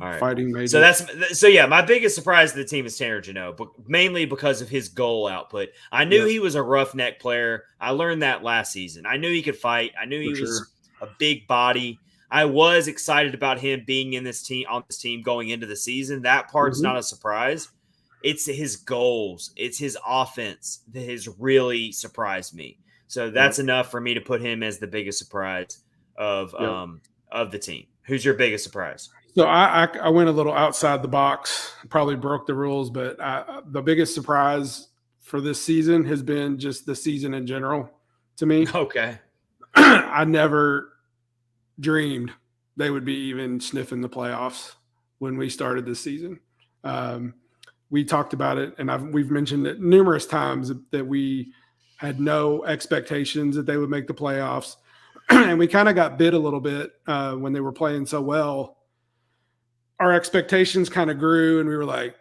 All right. Fighting major. So my biggest surprise to the team is Tanner Jeannot, but mainly because of his goal output. I knew he was a roughneck player. I learned that last season. I knew he could fight. I knew he was a big body. I was excited about him being on this team going into the season. That part's not a surprise. It's his goals. It's his offense that has really surprised me. So that's enough for me to put him as the biggest surprise of the team. Who's your biggest surprise? So I went a little outside the box, probably broke the rules, but the biggest surprise for this season has been just the season in general to me. Okay. I never dreamed they would be even sniffing the playoffs when we started this season. We talked about it, and we've mentioned it numerous times that we had no expectations that they would make the playoffs. And we kind of got bit a little bit when they were playing so well. Our expectations kind of grew, and we were like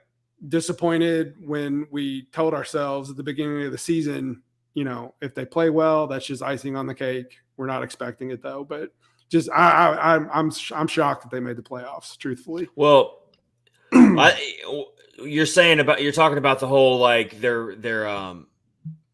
disappointed when we told ourselves at the beginning of the season, if they play well, that's just icing on the cake. We're not expecting it though, but just I'm shocked that they made the playoffs. Truthfully, well, you're talking about the whole their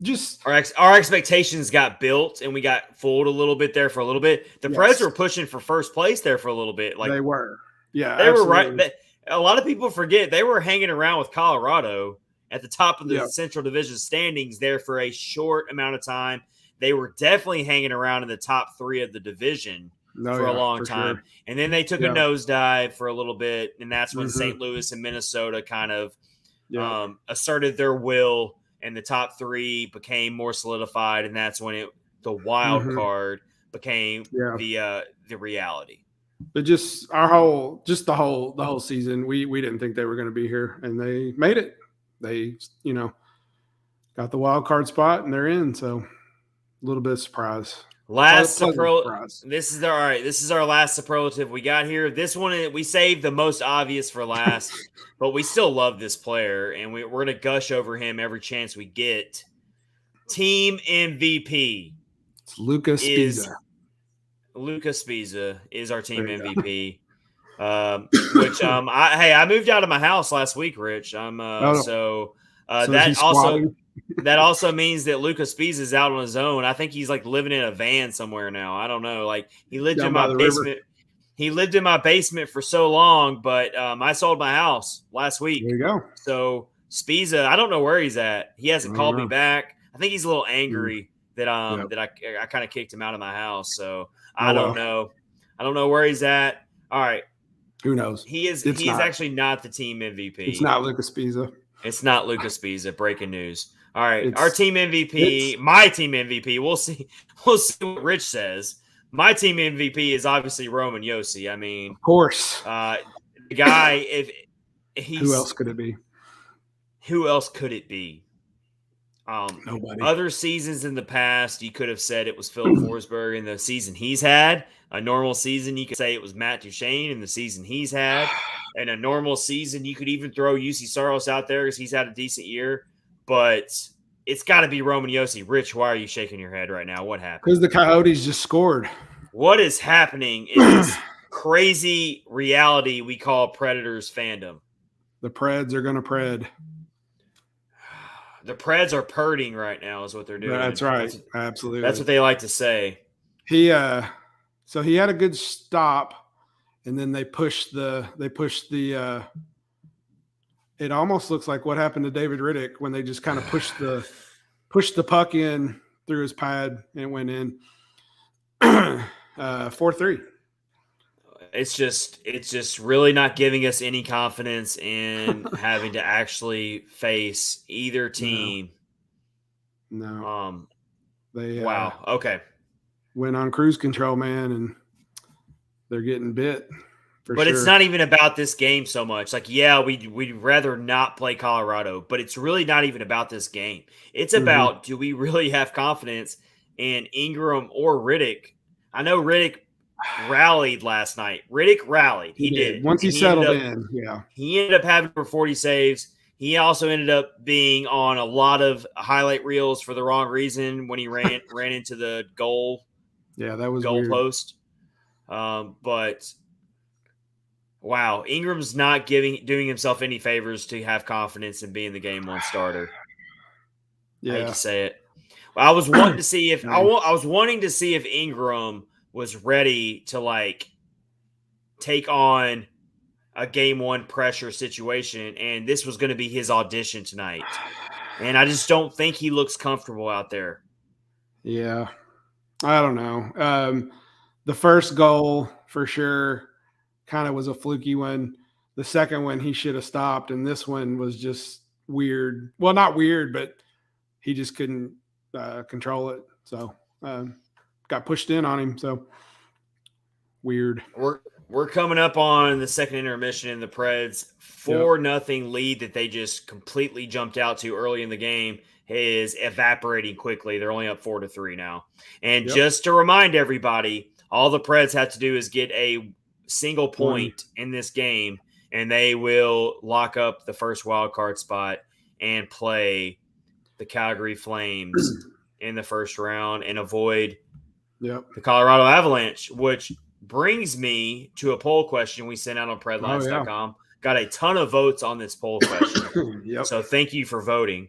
just our expectations got built and we got fooled a little bit there for a little bit. The Preds were pushing for first place there for a little bit. They were. Yeah, they were right. A lot of people forget they were hanging around with Colorado at the top of the Central Division standings there for a short amount of time. They were definitely hanging around in the top 3 of the division for a long time. Sure. And then they took a nosedive for a little bit, and that's when St. Louis and Minnesota kind of asserted their will, and the top 3 became more solidified, and that's when the wild card became the reality. But just the whole season, we didn't think they were going to be here, and they made it. They, got the wild card spot, and they're in. So a little bit of surprise. This is our last superlative we got here. This one we saved the most obvious for last, but we still love this player, and we're going to gush over him every chance we get. Team MVP. It's Lucas Spiza. Lucas Spiza is our team MVP. Which I moved out of my house last week, Rich. So that also means that Lucas Spiza is out on his own. I think he's living in a van somewhere now. I don't know. He lived in my basement. He lived in my basement for so long, but I sold my house last week. There you go. So Spiza, I don't know where he's at. He hasn't called me back. I think he's a little angry that I kind of kicked him out of my house. So I don't know. I don't know where he's at. All right. Who knows? He is actually not the team MVP. It's not Lucas Spiza. It's not Lucas Spiza. Breaking news. All right. Our team MVP, my teteam MVP. We'll see what Rich says. My team MVP is obviously Roman Josi. I mean, of course. The guy, who else could it be? Who else could it be? Nobody. Other seasons in the past, you could have said it was Philip Forsberg in the season he's had. A normal season, you could say it was Matt Duchene in the season he's had. And a normal season, you could even throw Juuse Saros out there because he's had a decent year. But it's got to be Roman Josi. Rich, why are you shaking your head right now? What happened? Because the Coyotes just scored. What is happening in this crazy reality we call Predators fandom? The Preds are going to pred. The Preds are purting right now is what they're doing. That's right. Absolutely. That's what they like to say. So he had a good stop, and then they pushed the it almost looks like what happened to David Riddick when they just kind of pushed the puck in through his pad and it went in. 4-3. It's just really not giving us any confidence in having to actually face either team. No. They wow. Okay. Went on cruise control, man, and they're getting bit. But sure. It's not even about this game so much. Like, yeah, we'd rather not play Colorado, but it's really not even about this game. It's about, do we really have confidence in Ingram or Riddick? I know Riddick rallied last night. Riddick rallied. He did. Once he settled in, yeah. He ended up having over 40 saves. He also ended up being on a lot of highlight reels for the wrong reason when he ran into the goal. Yeah, that was goal weird. Post. But wow, Ingram's not doing himself any favors to have confidence in being the game one starter. Yeah. I hate to say it. I was wanting to see if I was wanting to see if Ingram was ready to like take on a game one pressure situation, and this was going to be his audition tonight. And I just don't think he looks comfortable out there. Yeah. I don't know. The first goal for sure kind of was a fluky one. The second one he should have stopped, and this one was just weird. Well, not weird, but he just couldn't control it. So got pushed in on him. So weird. We're coming up on the second intermission in the Preds 4-0 lead that they just completely jumped out to early in the game is evaporating quickly. They're only up 4-3 now. And just to remind everybody, all the Preds have to do is get a single point in this game, and they will lock up the first wild card spot and play the Calgary Flames in the first round and avoid the Colorado Avalanche, which brings me to a poll question we sent out on predlines.com. Got a ton of votes on this poll question. So thank you for voting.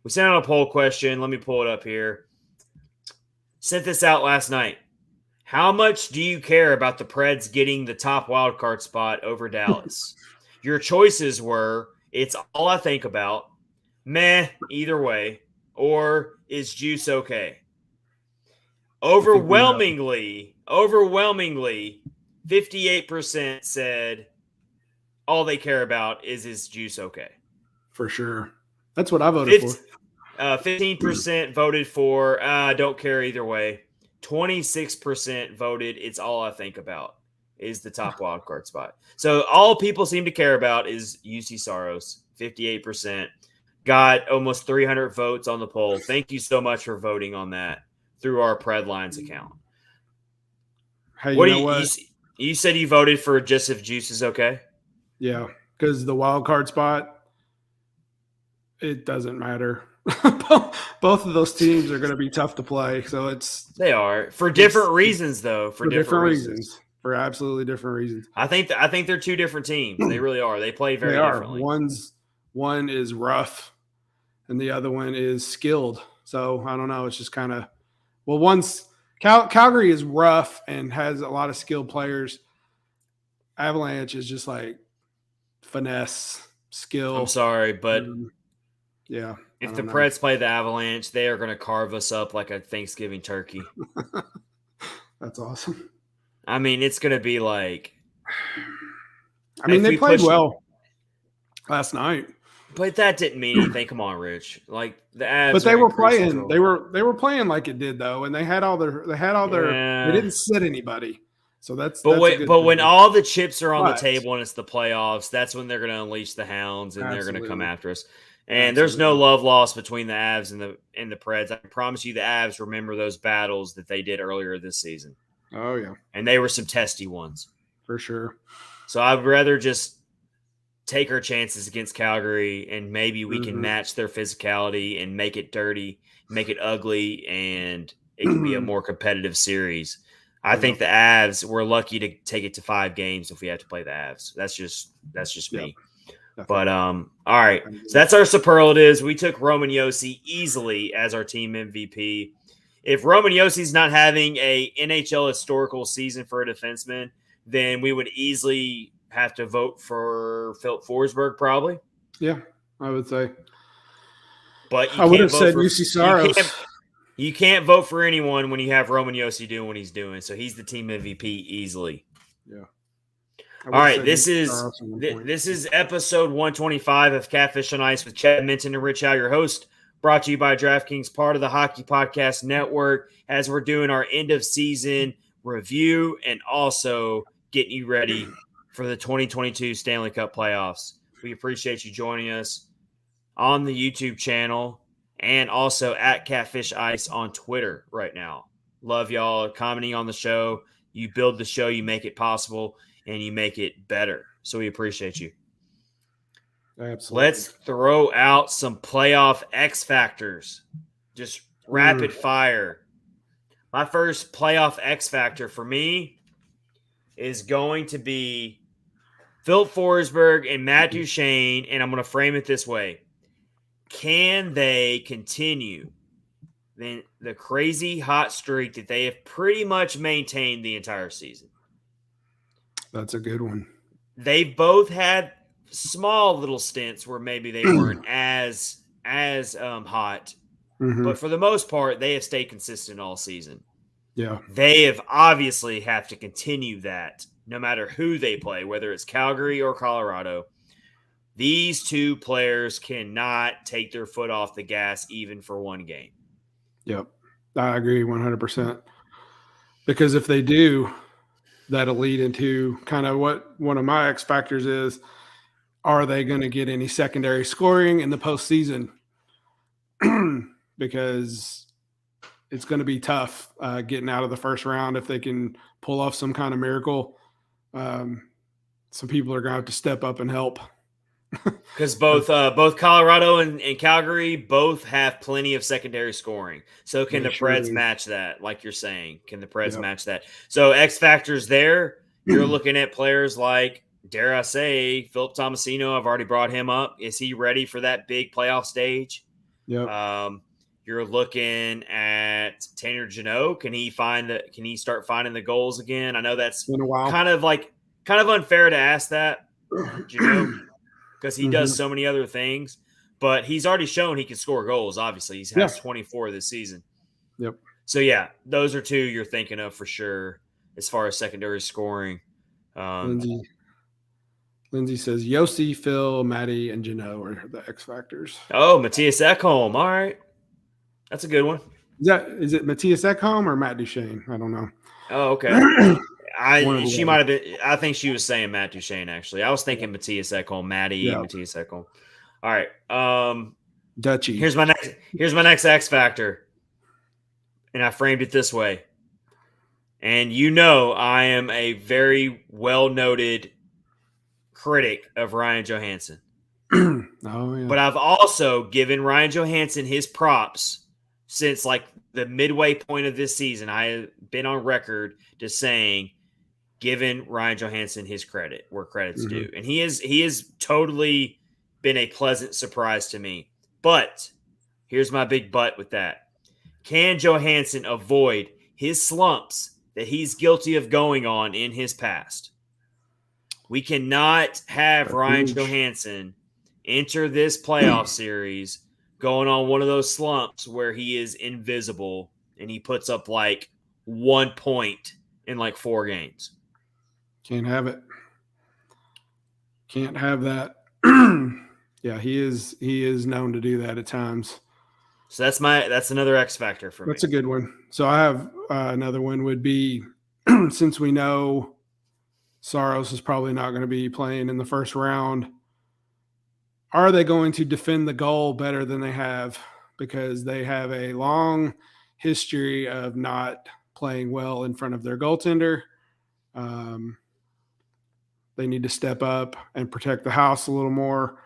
We sent out a poll question. Let me pull it up here. Sent this out last night. How much do you care about the Preds getting the top wildcard spot over Dallas? Your choices were, it's all I think about, meh, either way, or is Juuse okay? Overwhelmingly, 58% said all they care about is Juuse okay? For sure. That's what I voted for. 15% voted for don't care either way. 26% voted it's all I think about is the top wild card spot. So all people seem to care about is Juuse Saros. 58%. Got almost 300 votes on the poll. Thank you so much for voting on that through our Predlines account. Hey, you said you voted for just if Juuse is okay? Yeah, because the wild card spot, it doesn't matter. Both of those teams are going to be tough to play. So they are for different reasons, though. For different reasons. For absolutely different reasons. I think they're two different teams. They really are. They play very differently. One is rough, and the other one is skilled. So I don't know. It's just kind of Calgary is rough and has a lot of skilled players. Avalanche is just like finesse, skill. I'm sorry, but yeah. If the Preds play the Avalanche, they are going to carve us up like a Thanksgiving turkey. That's awesome. I mean, it's going to be like. I mean, they played well last night, but that didn't mean anything. Come on, Rich. Like the Avs. But they were playing. They were playing like it did though, and they had all their. They didn't sit anybody. So that's. But when all the chips are on the table and it's the playoffs, that's when they're going to unleash the hounds and they're going to come after us. And there's no love lost between the Avs and the Preds. I promise you, the Avs remember those battles that they did earlier this season. Oh yeah, and they were some testy ones for sure. So I'd rather just take our chances against Calgary, and maybe we can match their physicality and make it dirty, make it ugly, and it can be a more competitive series. I think the Avs, we're lucky to take it to 5 games if we have to play the Avs. That's just me. But all right, so that's our superlatives. We took Roman Josi easily as our team MVP. If Roman Josi's not having a NHL historical season for a defenseman, then we would easily have to vote for Philip Forsberg, probably. Yeah, I would say. But I would have said Juuse Saros. You can't vote for anyone when you have Roman Josi doing what he's doing. So he's the team MVP easily. Yeah. All right, this is episode 125 of Catfish on Ice with Chad Minton and Rich Howe, your host, brought to you by DraftKings, part of the Hockey Podcast Network, as we're doing our end of season review and also getting you ready for the 2022 Stanley Cup playoffs. We appreciate you joining us on the YouTube channel and also at Catfish Ice on Twitter right now. Love y'all commenting on the show. You build the show, you make it possible, and you make it better. So we appreciate you. Absolutely. Let's throw out some playoff X factors. Just rapid fire. My first playoff X factor for me is going to be Phil Forsberg and Matt Duchene, and I'm going to frame it this way. Can they continue the crazy hot streak that they have pretty much maintained the entire season? That's a good one. They've both had small little stints where maybe they weren't as hot, but for the most part, they have stayed consistent all season. Yeah, they have obviously have to continue that no matter who they play, whether it's Calgary or Colorado. These two players cannot take their foot off the gas even for one game. Yep, I agree 100%. Because if they do, that'll lead into kind of what one of my X factors is. Are they going to get any secondary scoring in the postseason? Because it's going to be tough getting out of the first round if they can pull off some kind of miracle. Some people are going to have to step up and help. Because both Colorado and Calgary both have plenty of secondary scoring. So can the Preds match that, like you're saying? Can the Preds match that? So X factors there, you're looking at players like, dare I say, Philip Tomasino. I've already brought him up. Is he ready for that big playoff stage? Yep. You're looking at Tanner Jeannot. Can he start finding the goals again? I know that's been a while. kind of unfair to ask that, Jeannot, because he does so many other things, but he's already shown he can score goals. Obviously, he has 24 this season. Yep. So yeah, those are two you're thinking of for sure as far as secondary scoring. Lindsay says Josi, Phil, Matty, and Jeannot are the X factors. Oh, Matthias Ekholm. All right. That's a good one. Is it Matthias Ekholm or Matt Duchene? I don't know. Oh, okay. She might have been. I think she was saying Matt Duchene, actually. I was thinking Matthias Ekholm, Matthias Ekholm. All right. Dutchy. Here's my next X factor. And I framed it this way. And I am a very well-noted critic of Ryan Johansson. Oh, yeah. But I've also given Ryan Johansson his props since like the midway point of this season. I have been on record to saying, giving Ryan Johansson his credit where credit's due. And he is totally been a pleasant surprise to me. But here's my big but with that. Can Johansson avoid his slumps that he's guilty of going on in his past? We cannot have Ryan Johansson enter this playoff series going on one of those slumps where he is invisible and he puts up like 1 point in like 4 games. Can't have it. Can't have that. Yeah, he is known to do that at times. So that's another X factor for me. That's a good one. So I have another one would be since we know Saros is probably not going to be playing in the first round. Are they going to defend the goal better than they have? Because they have a long history of not playing well in front of their goaltender. They need to step up and protect the house a little more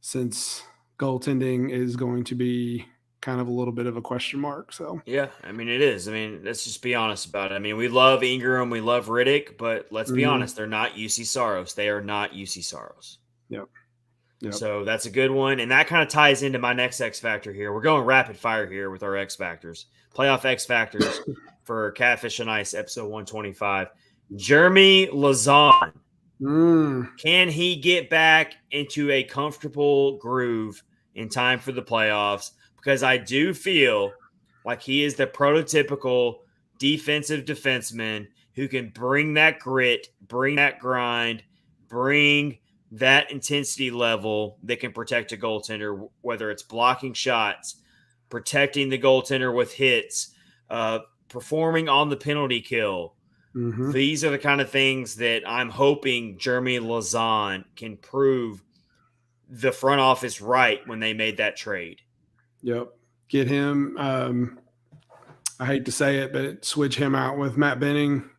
since goaltending is going to be kind of a little bit of a question mark. So yeah, I mean, it is. I mean, let's just be honest about it. I mean, we love Ingram, we love Riddick, but let's be honest, they're not UC Saros. They are not UC Saros. Yep. So that's a good one. And that kind of ties into my next X factor here. We're going rapid fire here with our X factors. Playoff X factors for Catfish on Ice, episode 125. Jeremy Lauzon. Can he get back into a comfortable groove in time for the playoffs? Because I do feel Like he is the prototypical defensive defenseman who can bring that grit, bring that grind, bring that intensity level that can protect a goaltender, whether it's blocking shots, protecting the goaltender with hits, performing on the penalty kill. Mm-hmm. These are the kind of things that I'm hoping Jeremy Lauzon can prove the front office right when they made that trade. Yep. Get him. I hate to say it, but switch him out with Matt Benning.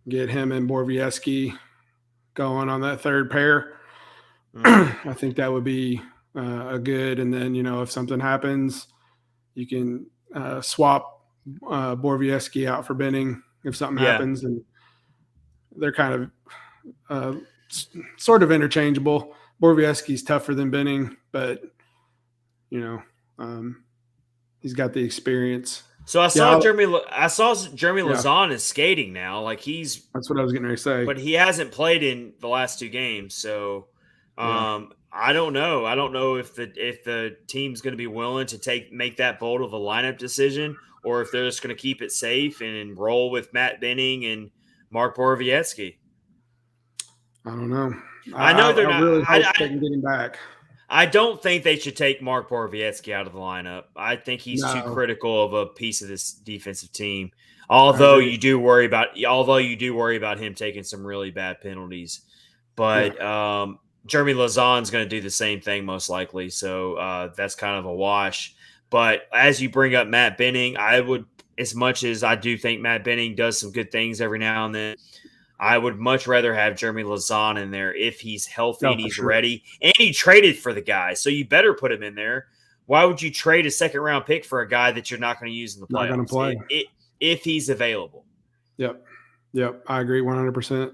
Get him and Borowiecki going on that third pair. I think that would be a good. And then, if something happens, you can swap Borowiecki out for Benning if something happens. And they're kind of sort of interchangeable. Borowiecki's tougher than Benning, but, he's got the experience. So I saw Jeremy Lauzon is skating now. Like that's what I was getting ready to say. But he hasn't played in the last 2 games. So I don't know. I don't know if the team's going to be willing to make that bold of a lineup decision, or if they're just going to keep it safe and roll with Matt Benning and Mark Borowiecki. I don't know. I know they're not. Really hope they can get him back. I don't think they should take Mark Borowiecki out of the lineup. I think he's too critical of a piece of this defensive team. Although you do worry about him taking some really bad penalties, but Jeremy Lauzon's going to do the same thing most likely. So that's kind of a wash. But as you bring up Matt Benning, as much as I do think Matt Benning does some good things every now and then, I would much rather have Jeremy Lauzon in there if he's healthy and he's ready. And he traded for the guy, so you better put him in there. Why would you trade a second-round pick for a guy that you're not going to use in the playoffs? Not going to play. If he's available. Yep. I agree 100%.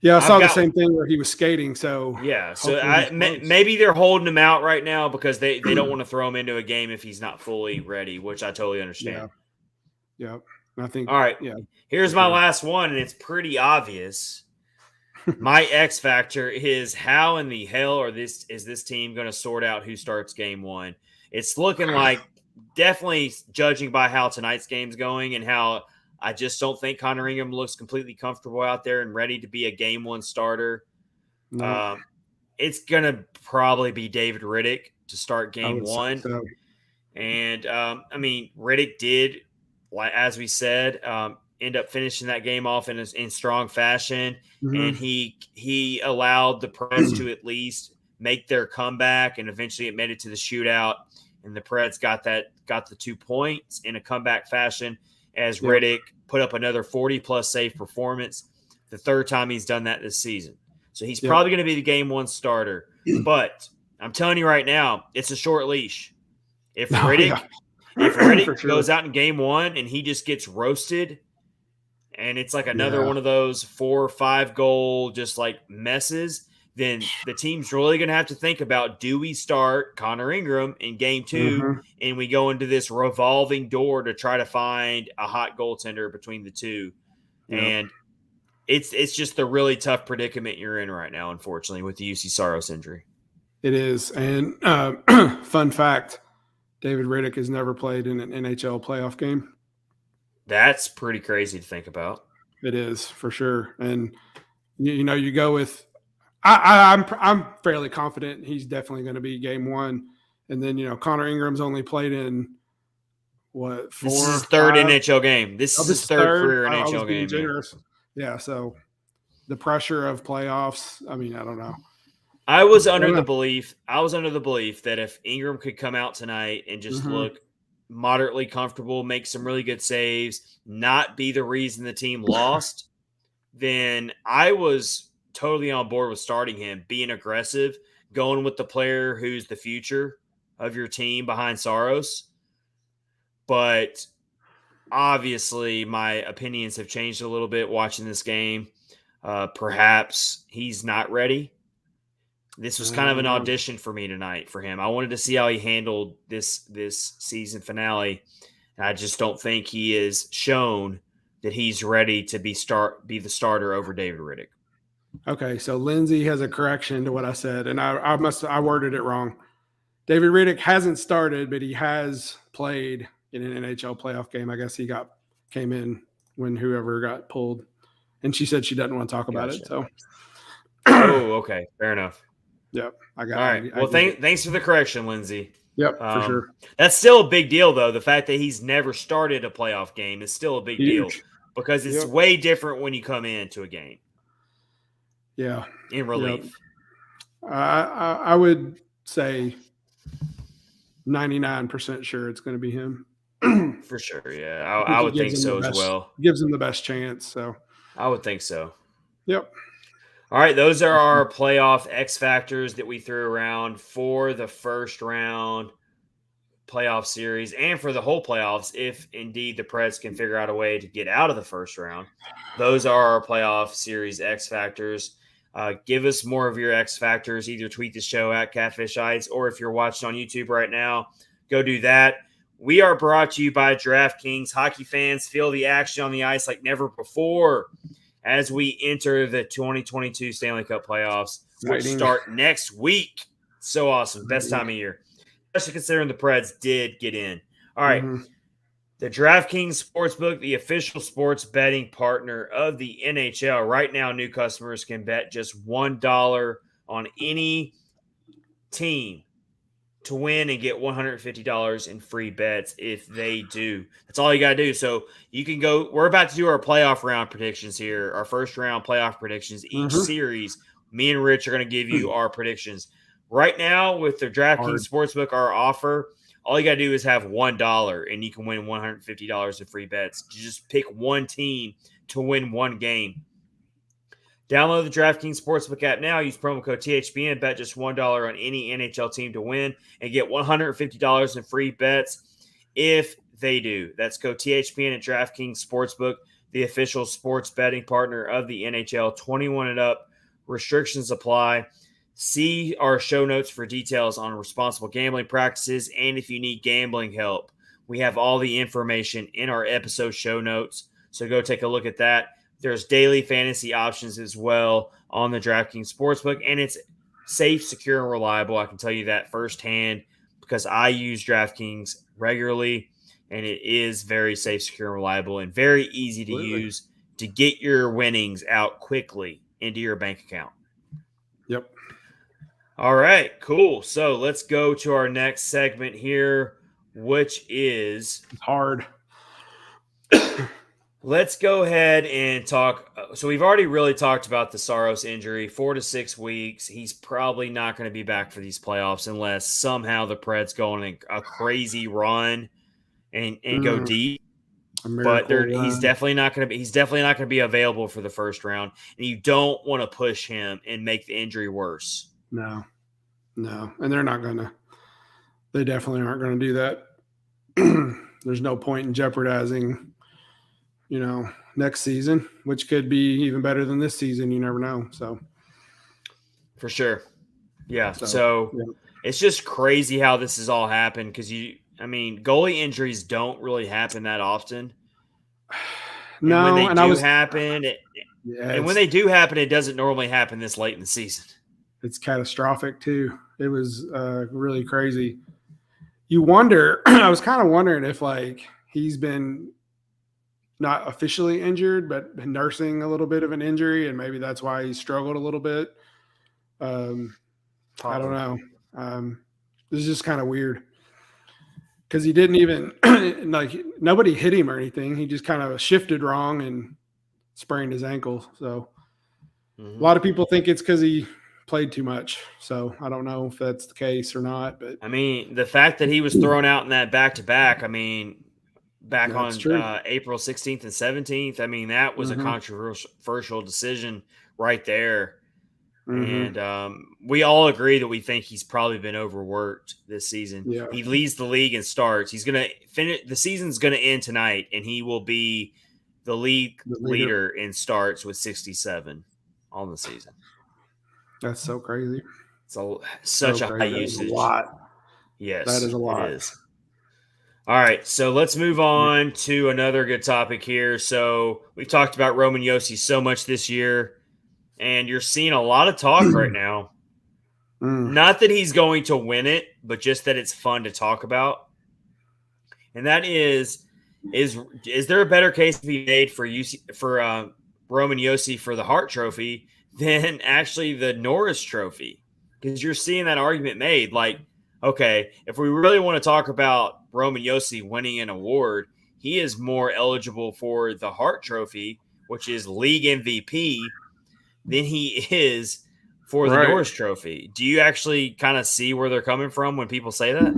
Yeah, I saw the same thing where he was skating. So maybe they're holding him out right now because they don't want to throw him into a game if he's not fully ready, which I totally understand. Yeah. I think. All right. Yeah. Here's my last one, and it's pretty obvious. My X factor is how in the hell is this team going to sort out who starts game 1? It's looking like, definitely judging by how tonight's game's going and how I just don't think Connor Ingram looks completely comfortable out there and ready to be a game 1 starter. No. It's going to probably be David Riddick to start game 1. So. And, Riddick did, as we said, end up finishing that game off in strong fashion. Mm-hmm. And he allowed the Preds to at least make their comeback, and eventually it made it to the shootout. And the Preds got the 2 points in a comeback fashion as Riddick put up another 40-plus save performance, the 3rd time he's done that this season. So he's probably going to be the game 1 starter. But I'm telling you right now, it's a short leash. If Riddick goes out in game 1 and he just gets roasted, and it's like another one of those 4 or 5 goal just like messes, then the team's really going to have to think about, do we start Connor Ingram in game 2 and we go into this revolving door to try to find a hot goaltender between the two? And it's just the really tough predicament you're in right now, unfortunately, with the Juuse Saros injury. It is. And fun fact, David Riddick has never played in an NHL playoff game. That's pretty crazy to think about. It is, for sure. And, you go with I'm fairly confident he's definitely going to be game 1. And then, Connor Ingram's only played in, 4? This is his 3rd NHL game. This is his 3rd career NHL game. Generous. Yeah, so the pressure of playoffs, I don't know. I was under the belief that if Ingram could come out tonight and just look moderately comfortable, make some really good saves, not be the reason the team lost, then I was totally on board with starting him, being aggressive, going with the player who's the future of your team behind Saros. But obviously my opinions have changed a little bit watching this game. Perhaps he's not ready. This was kind of an audition for me tonight for him. I wanted to see how he handled this season finale. And I just don't think he is shown that he's ready to be the starter over David Riddick. Okay, so Lindsay has a correction to what I said, and I worded it wrong. David Riddick hasn't started, but he has played in an NHL playoff game. I guess he came in when whoever got pulled, and she said she doesn't want to talk about it. So, oh, okay, fair enough. Yep, I got. All right. Well, thanks for the correction, Lindsay. Yep, for sure. That's still a big deal, though. The fact that he's never started a playoff game is still a big deal because it's way different when you come into a game. Yeah, in relief. Yep. I would say 99% sure it's going to be him. For sure, yeah. I would think so as well. Gives him the best chance, so. I would think so. Yep. All right, those are our playoff X factors that we threw around for the first round playoff series and for the whole playoffs, if indeed the Preds can figure out a way to get out of the first round. Those are our playoff series X factors. Give us more of your X factors. Either tweet the show at CatfishEites, or if you're watching on YouTube right now, go do that. We are brought to you by DraftKings. Hockey fans, feel the action on the ice like never before as we enter the 2022 Stanley Cup playoffs, which start next week. So awesome. Best time of year. Especially considering the Preds did get in. All right. The DraftKings Sportsbook, the official sports betting partner of the NHL. Right now, new customers can bet just $1 on any team to win and get $150 in free bets if they do. That's all you got to do. So you can go. We're about to do our playoff round predictions here, our first round playoff predictions. Each series, me and Rich are going to give you our predictions. Right now, with the DraftKings Sportsbook, our offer, all you got to do is have $1 and you can win $150 in free bets. You just pick one team to win one game. Download the DraftKings Sportsbook app now. Use promo code THPN. Bet just $1 on any NHL team to win and get $150 in free bets if they do. That's code THPN at DraftKings Sportsbook, the official sports betting partner of the NHL. 21 and up. Restrictions apply. See our show notes for details on responsible gambling practices, and if you need gambling help, we have all the information in our episode show notes. So go take a look at that. There's daily fantasy options as well on the DraftKings Sportsbook, and it's safe, secure, and reliable. I can tell you that firsthand because I use DraftKings regularly, and it is very safe, secure, and reliable, and very easy to use to get your winnings out quickly into your bank account. Yep. All right, cool. So let's go to our next segment here, which is hard. Let's go ahead and talk. So we've already really talked about the Saros injury, 4 to 6 weeks. He's probably not going to be back for these playoffs unless somehow the Preds go on a crazy run and go deep. But he's definitely not going to be available for the first round, and you don't want to push him and make the injury worse. No, and they're not going to. They definitely aren't going to do that. There's no point in jeopardizing, next season, which could be even better than this season. You never know. So, for sure, yeah. So it's just crazy how this has all happened because goalie injuries don't really happen that often. No, and when they do happen, it doesn't normally happen this late in the season. It's catastrophic too. It was really crazy. You wonder. I was kind of wondering if he's been not officially injured, but been nursing a little bit of an injury, and maybe that's why he struggled a little bit. I don't know. This is just kind of weird because he didn't even nobody hit him or anything. He just kind of shifted wrong and sprained his ankle. So a lot of people think it's because he played too much. So I don't know if that's the case or not. But the fact that he was thrown out in that back-to-back, back on April 16th and 17th, that was a controversial decision right there. And we all agree that we think he's probably been overworked this season. Yeah. He leads the league in starts. He's going to finish. The season's going to end tonight, and he will be the league leader in starts with 67 on the season. That's so crazy. It's such a high usage. A lot. Yes, that is a lot. It is. All right, so let's move on to another good topic here. So we've talked about Roman Josi so much this year, and you're seeing a lot of talk right now. Not that he's going to win it, but just that it's fun to talk about. and that is there a better case to be made for Roman Josi for the Hart Trophy than actually the Norris Trophy? Because you're seeing that argument made. Like, okay, if we really want to talk about Roman Josi winning an award, he is more eligible for the Hart Trophy, which is league MVP, than he is for the Norris Trophy. Do you actually kind of see where they're coming from when people say that?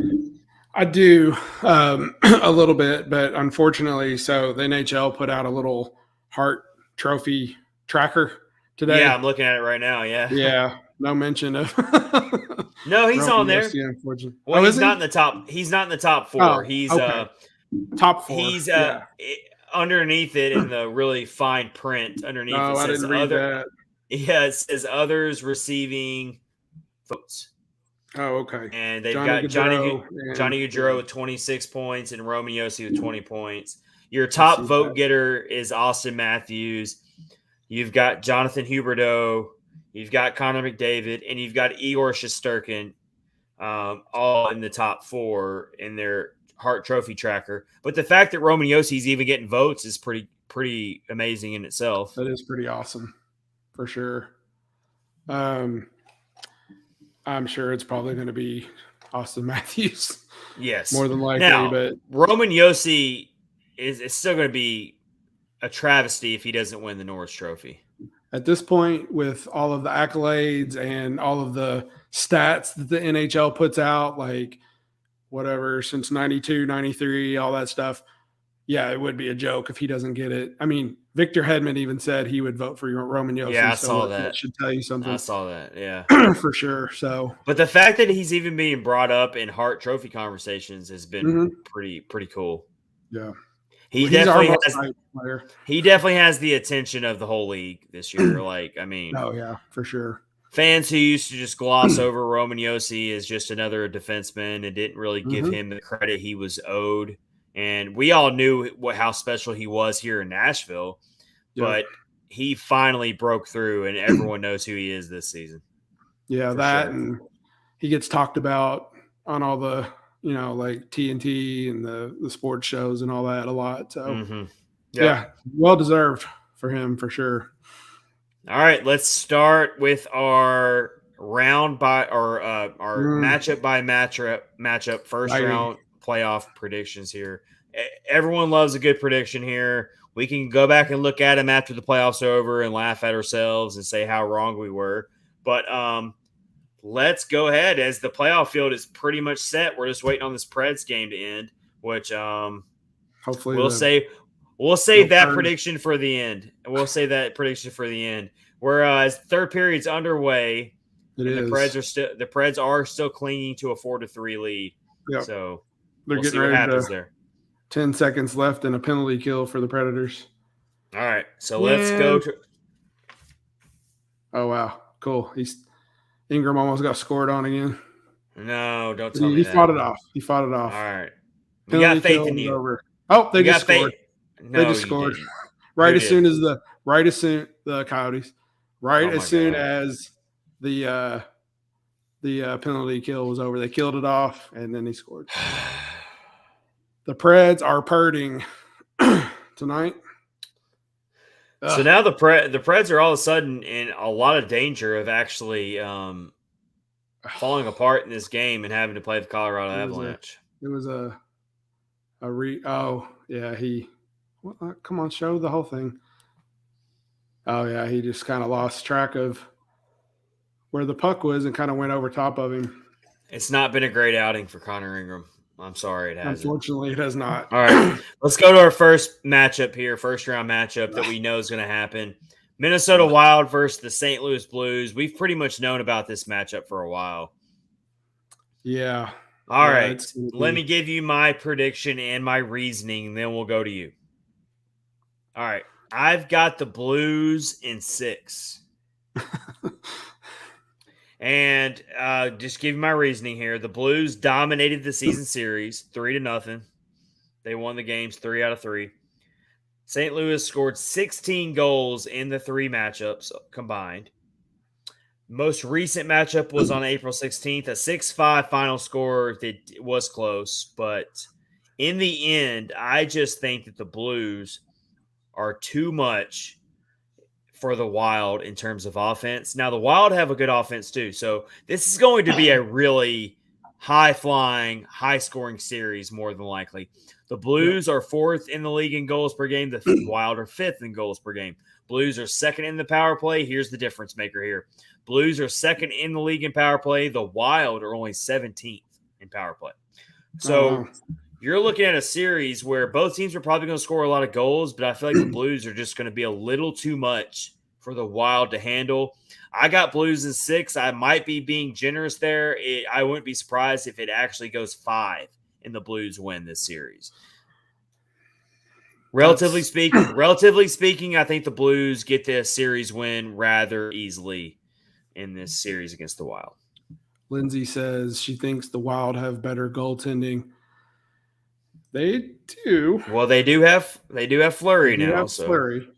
I do a little bit, but unfortunately, so the NHL put out a little Hart Trophy tracker today. Yeah, I'm looking at it right now. Yeah. Yeah. No mention of. No, he's on there. Unfortunately. Well, he's not in the top. He's not in the top 4. Oh, He's okay. Top 4. He's underneath it in the really fine print. Underneath it says I didn't read that. Yeah, it says others receiving votes. Oh, okay. And they've got Johnny Gaudreau with 26 points and Roman Josi with 20 points. Your top vote getter is Austin Matthews. You've got Jonathan Huberdeau. You've got Connor McDavid. And you've got Igor Shesterkin all in the top 4 in their Hart Trophy tracker. But the fact that Roman Josi is even getting votes is pretty amazing in itself. That is pretty awesome, for sure. I'm sure it's probably going to be Austin Matthews. Yes. More than likely. Now, but Roman Josi is still going to be a travesty if he doesn't win the Norris Trophy. At this point, with all of the accolades and all of the stats that the NHL puts out, like whatever, since 92, 93, all that stuff, yeah, it would be a joke if he doesn't get it. I mean, Victor Hedman even said he would vote for Roman Josi. Yeah, I saw that. That should tell you something. I saw that, yeah. For sure. So, but the fact that he's even being brought up in Hart Trophy conversations has been pretty cool. Yeah. He definitely has the attention of the whole league this year. Like, I mean, oh yeah, for sure. Fans who used to just gloss over Roman Josi as just another defenseman and didn't really give him the credit he was owed. And we all knew how special he was here in Nashville, but he finally broke through, and everyone knows who he is this season. Yeah, and he gets talked about on all the, like TNT and the sports shows and all that a lot. So, yeah, well deserved for him for sure. All right, let's start with our matchup by matchup first round playoff predictions here. Everyone loves a good prediction here. We can go back and look at them after the playoffs are over and laugh at ourselves and say how wrong we were. But let's go ahead, as the playoff field is pretty much set. We're just waiting on this Preds game to end, which hopefully we'll save that prediction for the end. Whereas third period's underway, the Preds are still clinging to a 4-3 lead. Yep. So they're getting ready what happens there. 10 seconds left and a penalty kill for the Predators. All right, so let's go to. Oh wow, cool. Ingram almost got scored on again. No, don't tell me that. He fought it off. All right, we got faith in you. Over. Oh, they just scored. No, they just scored. As soon as the Coyotes. As soon as the penalty kill was over, they killed it off, and then he scored. The Preds are purting tonight. So now the Preds are all of a sudden in a lot of danger of actually falling apart in this game and having to play the Colorado Avalanche. It was come on, show the whole thing. Oh yeah, he just kind of lost track of where the puck was and kind of went over top of him. It's not been a great outing for Connor Ingram. I'm sorry, it hasn't. Unfortunately, it has not. All right, let's go to our first matchup here, first round matchup that we know is going to happen. Minnesota Wild versus the St. Louis Blues. We've pretty much known about this matchup for a while. Yeah. All right, let me give you my prediction and my reasoning, then we'll go to you. All right, I've got the Blues in 6. And just give you my reasoning here. The Blues dominated the season series 3-0. They won the games 3 out of 3. St. Louis scored 16 goals in the 3 matchups combined. Most recent matchup was on April 16th, a 6-5 final score that was close, but in the end, I just think that the Blues are too much for the Wild in terms of offense. Now, the Wild have a good offense too. So this is going to be a really high flying, high scoring series more than likely. The Blues are fourth in the league in goals per game. The Wild are fifth in goals per game. Blues are second in the power play. Here's the difference maker here. Blues are second in the league in power play. The Wild are only 17th in power play. So you're looking at a series where both teams are probably going to score a lot of goals, but I feel like the Blues are just going to be a little too much for the Wild to handle. I got Blues in 6. I might be being generous there. I wouldn't be surprised if it actually goes 5 and the Blues win this series. Relatively speaking, I think the Blues get the series win rather easily in this series against the Wild. Lindsay says she thinks the Wild have better goaltending. They do. Well, they do have Fleury now. Fleury.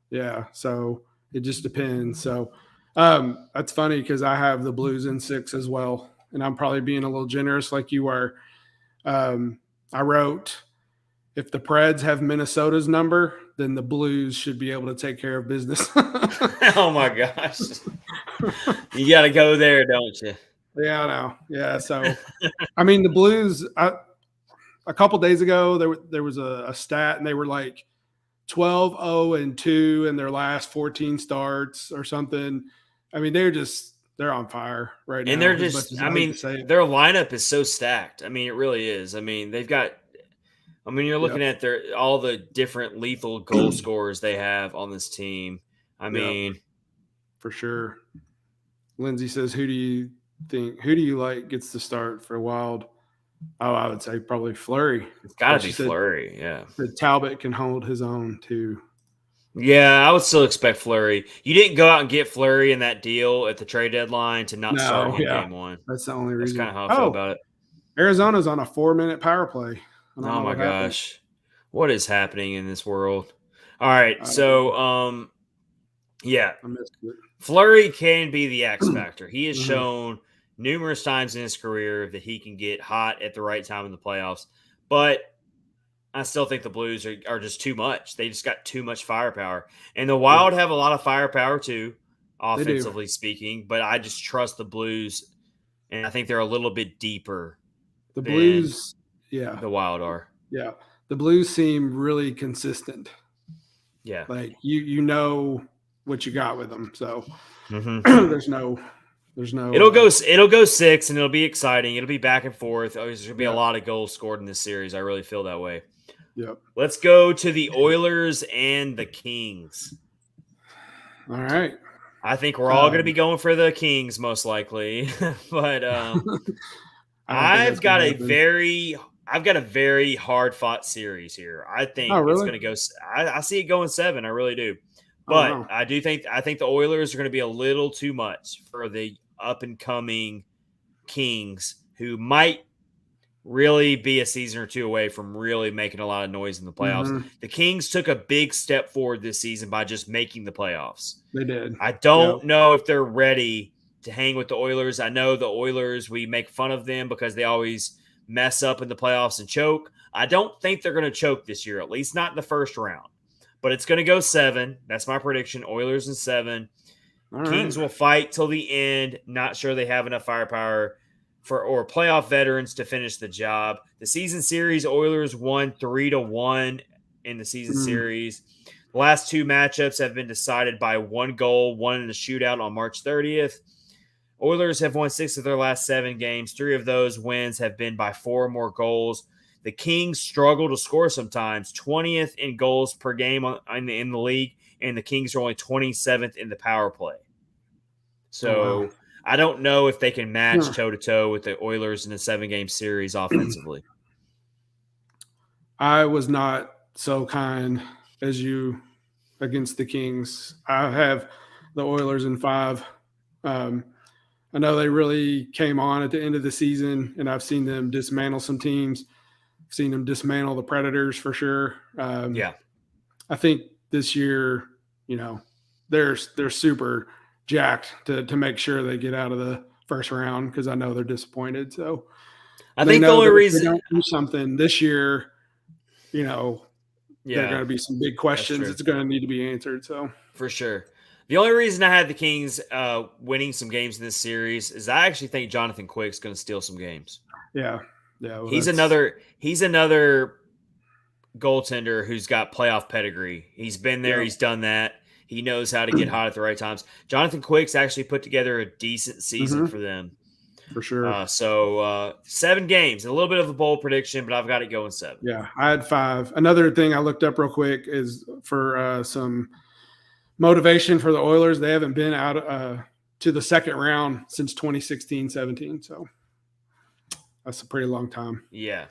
Yeah, so it just depends. So that's funny because I have the Blues in 6 as well, and I'm probably being a little generous like you are. I wrote, if the Preds have Minnesota's number, then the Blues should be able to take care of business. Oh my gosh. You got to go there, don't you? Yeah, I know. Yeah, so I mean the Blues. A couple days ago, there was a stat, and they were like 12-0-2 in their last 14 starts or something. I mean, they're on fire right now. And they're just, I mean, their lineup is so stacked. I mean, it really is. I mean, they've got. I mean, you're looking at all the different lethal goal scorers they have on this team. I mean, for sure. Lindsay says, who do you like gets the start for Wild? Oh, I would say probably Fleury. It's got to be Fleury, yeah. But Talbot can hold his own too. Yeah, I would still expect Fleury. You didn't go out and get Fleury in that deal at the trade deadline to not start him game one. That's the only reason. That's kind of how I feel about it. Arizona's on a 4-minute power play. Oh my gosh. What is happening in this world? All right, so yeah. I missed it. Fleury can be the X factor. He has shown numerous times in his career that he can get hot at the right time in the playoffs. But I still think the Blues are just too much. They just got too much firepower. And the Wild have a lot of firepower too, offensively speaking. But I just trust the Blues, and I think they're a little bit deeper. The Blues, the Wild are. Yeah. The Blues seem really consistent. Yeah. Like you know what you got with them. So there's no It'll go 6 and it'll be exciting. It'll be back and forth. There's gonna be a lot of goals scored in this series. I really feel that way. Yep. Let's go to the Oilers and the Kings. All right. I think we're all gonna be going for the Kings most likely. But I've got a very hard fought series here. I think it's gonna go. I see it going 7. I really do. But I think the Oilers are going to be a little too much for the up and coming Kings, who might really be a season or two away from really making a lot of noise in the playoffs. The Kings took a big step forward this season by just making the playoffs. They did. I don't know if they're ready to hang with the Oilers. I know the Oilers, we make fun of them because they always mess up in the playoffs and choke. I don't think they're going to choke this year, at least not in the first round. But it's going to go 7. That's my prediction. Oilers in 7. Kings will fight till the end. Not sure they have enough firepower or playoff veterans to finish the job. The season series, Oilers won 3-1 in the season series. The last 2 matchups have been decided by 1 goal, 1 in the shootout on March 30th. Oilers have won 6 of their last 7 games. 3 of those wins have been by 4 or more goals. The Kings struggle to score sometimes, 20th in goals per game in the league, and the Kings are only 27th in the power play. So I don't know if they can match toe-to-toe with the Oilers in a 7-game series offensively. I was not so kind as you against the Kings. I have the Oilers in 5. I know they really came on at the end of the season, and I've seen them dismantle some teams. Seen them dismantle the Predators for sure. I think this year, they're super jacked to make sure they get out of the first round because I know they're disappointed. So I They think the know only that if reason, they don't do something this year, there are yeah, going to be some big that's questions. true It's going to need to be answered. So for sure. The only reason I had the Kings winning some games in this series is I actually think Jonathan Quick's going to steal some games. yeah. Well, He's that's another goaltender who's got playoff pedigree. He's been there, yeah. he's done that. He knows how to get hot at the right times. Jonathan Quick's actually put together a decent season for them. For sure. So 7 games, a little bit of a bold prediction, but I've got it going 7. Yeah, I had 5. Another thing I looked up real quick is for some motivation for the Oilers. They haven't been out to the second round since 2016-17. So that's a pretty long time. Yeah.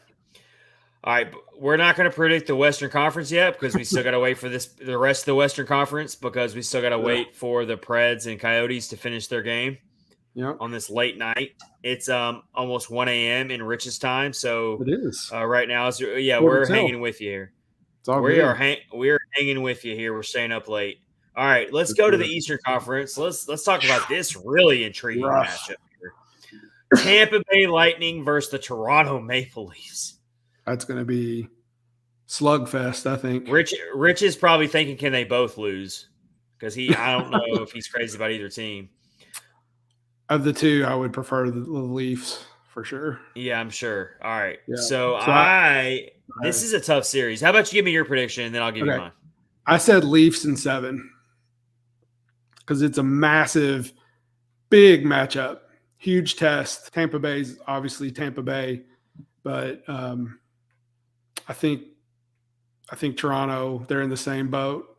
All right, we're not going to predict the Western Conference yet because we still got to wait for the rest of the Western Conference because we still got to wait for the Preds and Coyotes to finish their game. Yep. On this late night. It's almost 1 a.m. in Rich's time. So it is. Right now, we're hanging with you here. We are hanging with you here. We're staying up late. All right, let's go to the Eastern Conference. Let's talk about this really intriguing matchup here. Tampa Bay Lightning versus the Toronto Maple Leafs. That's going to be slugfest, I think. Rich is probably thinking, can they both lose? Because I don't know if he's crazy about either team. Of the two, I would prefer the Leafs for sure. Yeah, I'm sure. All right. Yeah. So this is a tough series. How about you give me your prediction and then I'll give you mine. I said Leafs in 7 because it's a massive, big matchup, huge test. Tampa Bay's obviously Tampa Bay, but I think Toronto, they're in the same boat.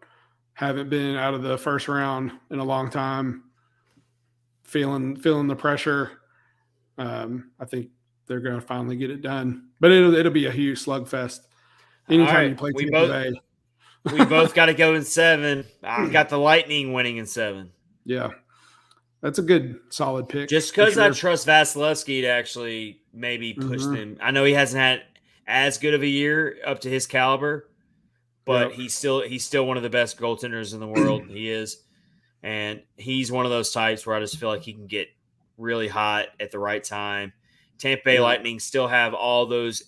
Haven't been out of the first round in a long time. Feeling the pressure. I think they're going to finally get it done, but it'll be a huge slugfest. Anytime you play Tampa Bay, we both got to go in 7. I've got the Lightning winning in 7. Yeah, that's a good solid pick. Just because I trust Vasilevsky to actually maybe push them. I know he hasn't had as good of a year up to his caliber, but he's still one of the best goaltenders in the world. He is. And he's one of those types where I just feel like he can get really hot at the right time. Tampa Bay Lightning still have all those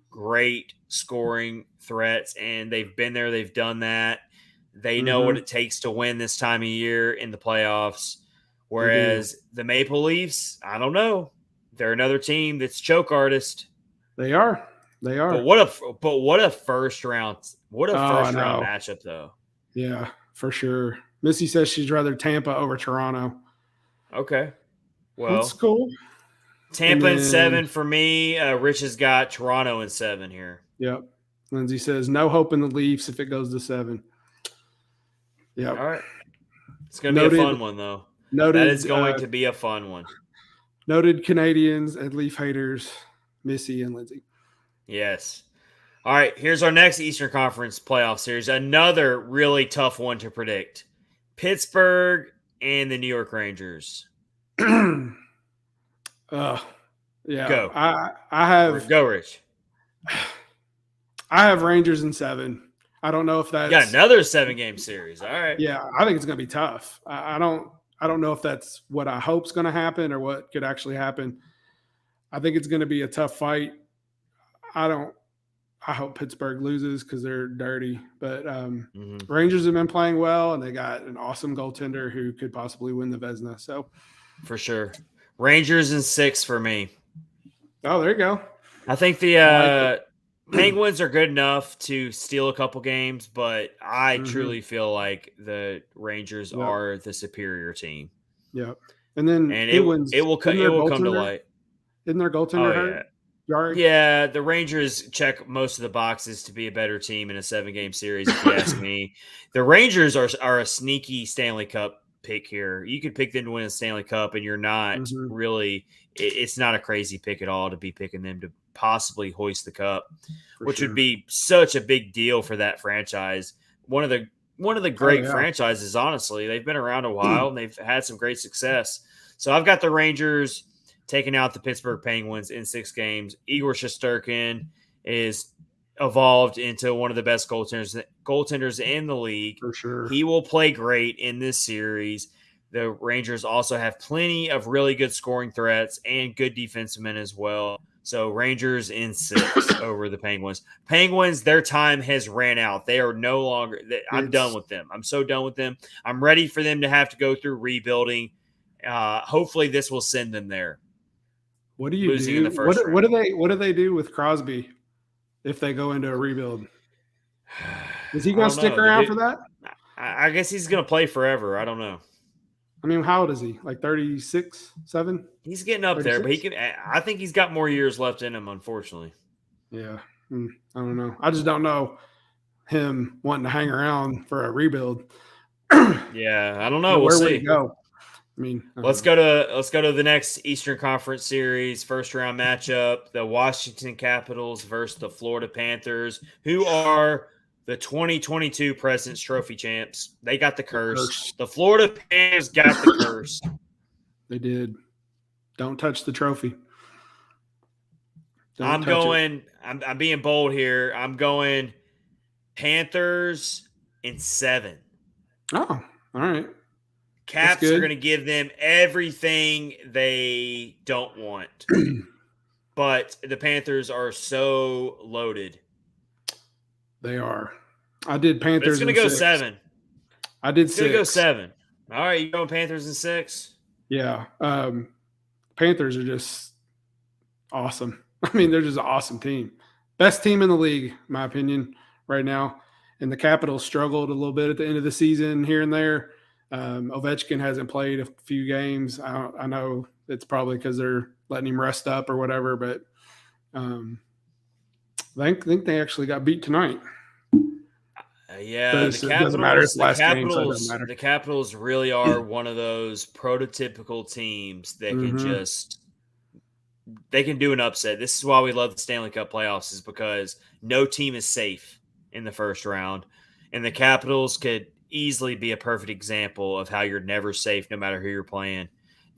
great scoring threats, and they've been there. They've done that. They know what it takes to win this time of year in the playoffs. Whereas the Maple Leafs, I don't know. They're another team that's choke artist. They are. But what a first round round matchup though. Yeah, for sure. Missy says she'd rather Tampa over Toronto. Okay. Well, that's cool. Tampa in 7 for me. Rich has got Toronto in 7 here. Yep. Lindsay says no hope in the Leafs if it goes to 7. Yep. All right. It's going to be a fun one, though. That is going to be a fun one. Noted Canadians and Leaf haters, Missy and Lindsay. Yes. All right. Here's our next Eastern Conference playoff series. Another really tough one to predict. Pittsburgh and the New York Rangers. Yeah. Go. I have go, Rich. I have Rangers in 7. I don't know if that's got another 7-game series. All right. Yeah, I think it's gonna be tough. I don't know if that's what I hope's gonna happen or what could actually happen. I think it's gonna be a tough fight. I hope Pittsburgh loses because they're dirty. But Rangers have been playing well, and they got an awesome goaltender who could possibly win the Vezina. So, for sure, Rangers in 6 for me. Oh, there you go. I think the Penguins are good enough to steal a couple games, but I truly feel like the Rangers are the superior team. Yeah, and then it will come to light. Isn't their goaltender hurt? Yeah, the Rangers check most of the boxes to be a better team in a 7-game series, if you ask me. The Rangers are a sneaky Stanley Cup pick here. You could pick them to win a Stanley Cup, and you're not really – it's not a crazy pick at all to be picking them to possibly hoist the cup, which would be such a big deal for that franchise. One of the great franchises, honestly. They've been around a while, and they've had some great success. So I've got the Rangers – taking out the Pittsburgh Penguins in 6 games. Igor Shesterkin is evolved into one of the best goaltenders in the league. For sure. He will play great in this series. The Rangers also have plenty of really good scoring threats and good defensemen as well. So Rangers in 6 over the Penguins. Penguins, their time has ran out. They are no longer – I'm done with them. I'm so done with them. I'm ready for them to have to go through rebuilding. Hopefully this will send them there. What do you Losing do? In the first what round. do they do with Crosby if they go into a rebuild? Is he going to stick around for that? I guess he's going to play forever. I don't know. I mean, how old is he? Like 36, 7? He's getting up 36? There, but he can. I think he's got more years left in him, unfortunately. Yeah. I don't know. I just don't know him wanting to hang around for a rebuild. Yeah, I don't know. We'll see. Where would he go? I mean, let's go to the next Eastern Conference Series, first round matchup: the Washington Capitals versus the Florida Panthers, who are the 2022 President's Trophy champs. They got the curse. The Florida Panthers got the curse. They did. Don't touch the trophy. I'm being bold here. I'm going Panthers in 7. Oh, all right. Caps are going to give them everything they don't want. But the Panthers are so loaded. They are. I did Panthers. It's going to go 7. I did 6. It's going to go 7. All right, you going Panthers in 6? Yeah. Panthers are just awesome. I mean, they're just an awesome team. Best team in the league, in my opinion, right now. And the Capitals struggled a little bit at the end of the season here and there. Ovechkin hasn't played a few games. I know it's probably because they're letting him rest up or whatever, but I think they actually got beat tonight. Yeah, the Capitals really are one of those prototypical teams that can they can do an upset. This is why we love the Stanley Cup playoffs, is because no team is safe in the first round, and the Capitals could easily be a perfect example of how you're never safe no matter who you're playing.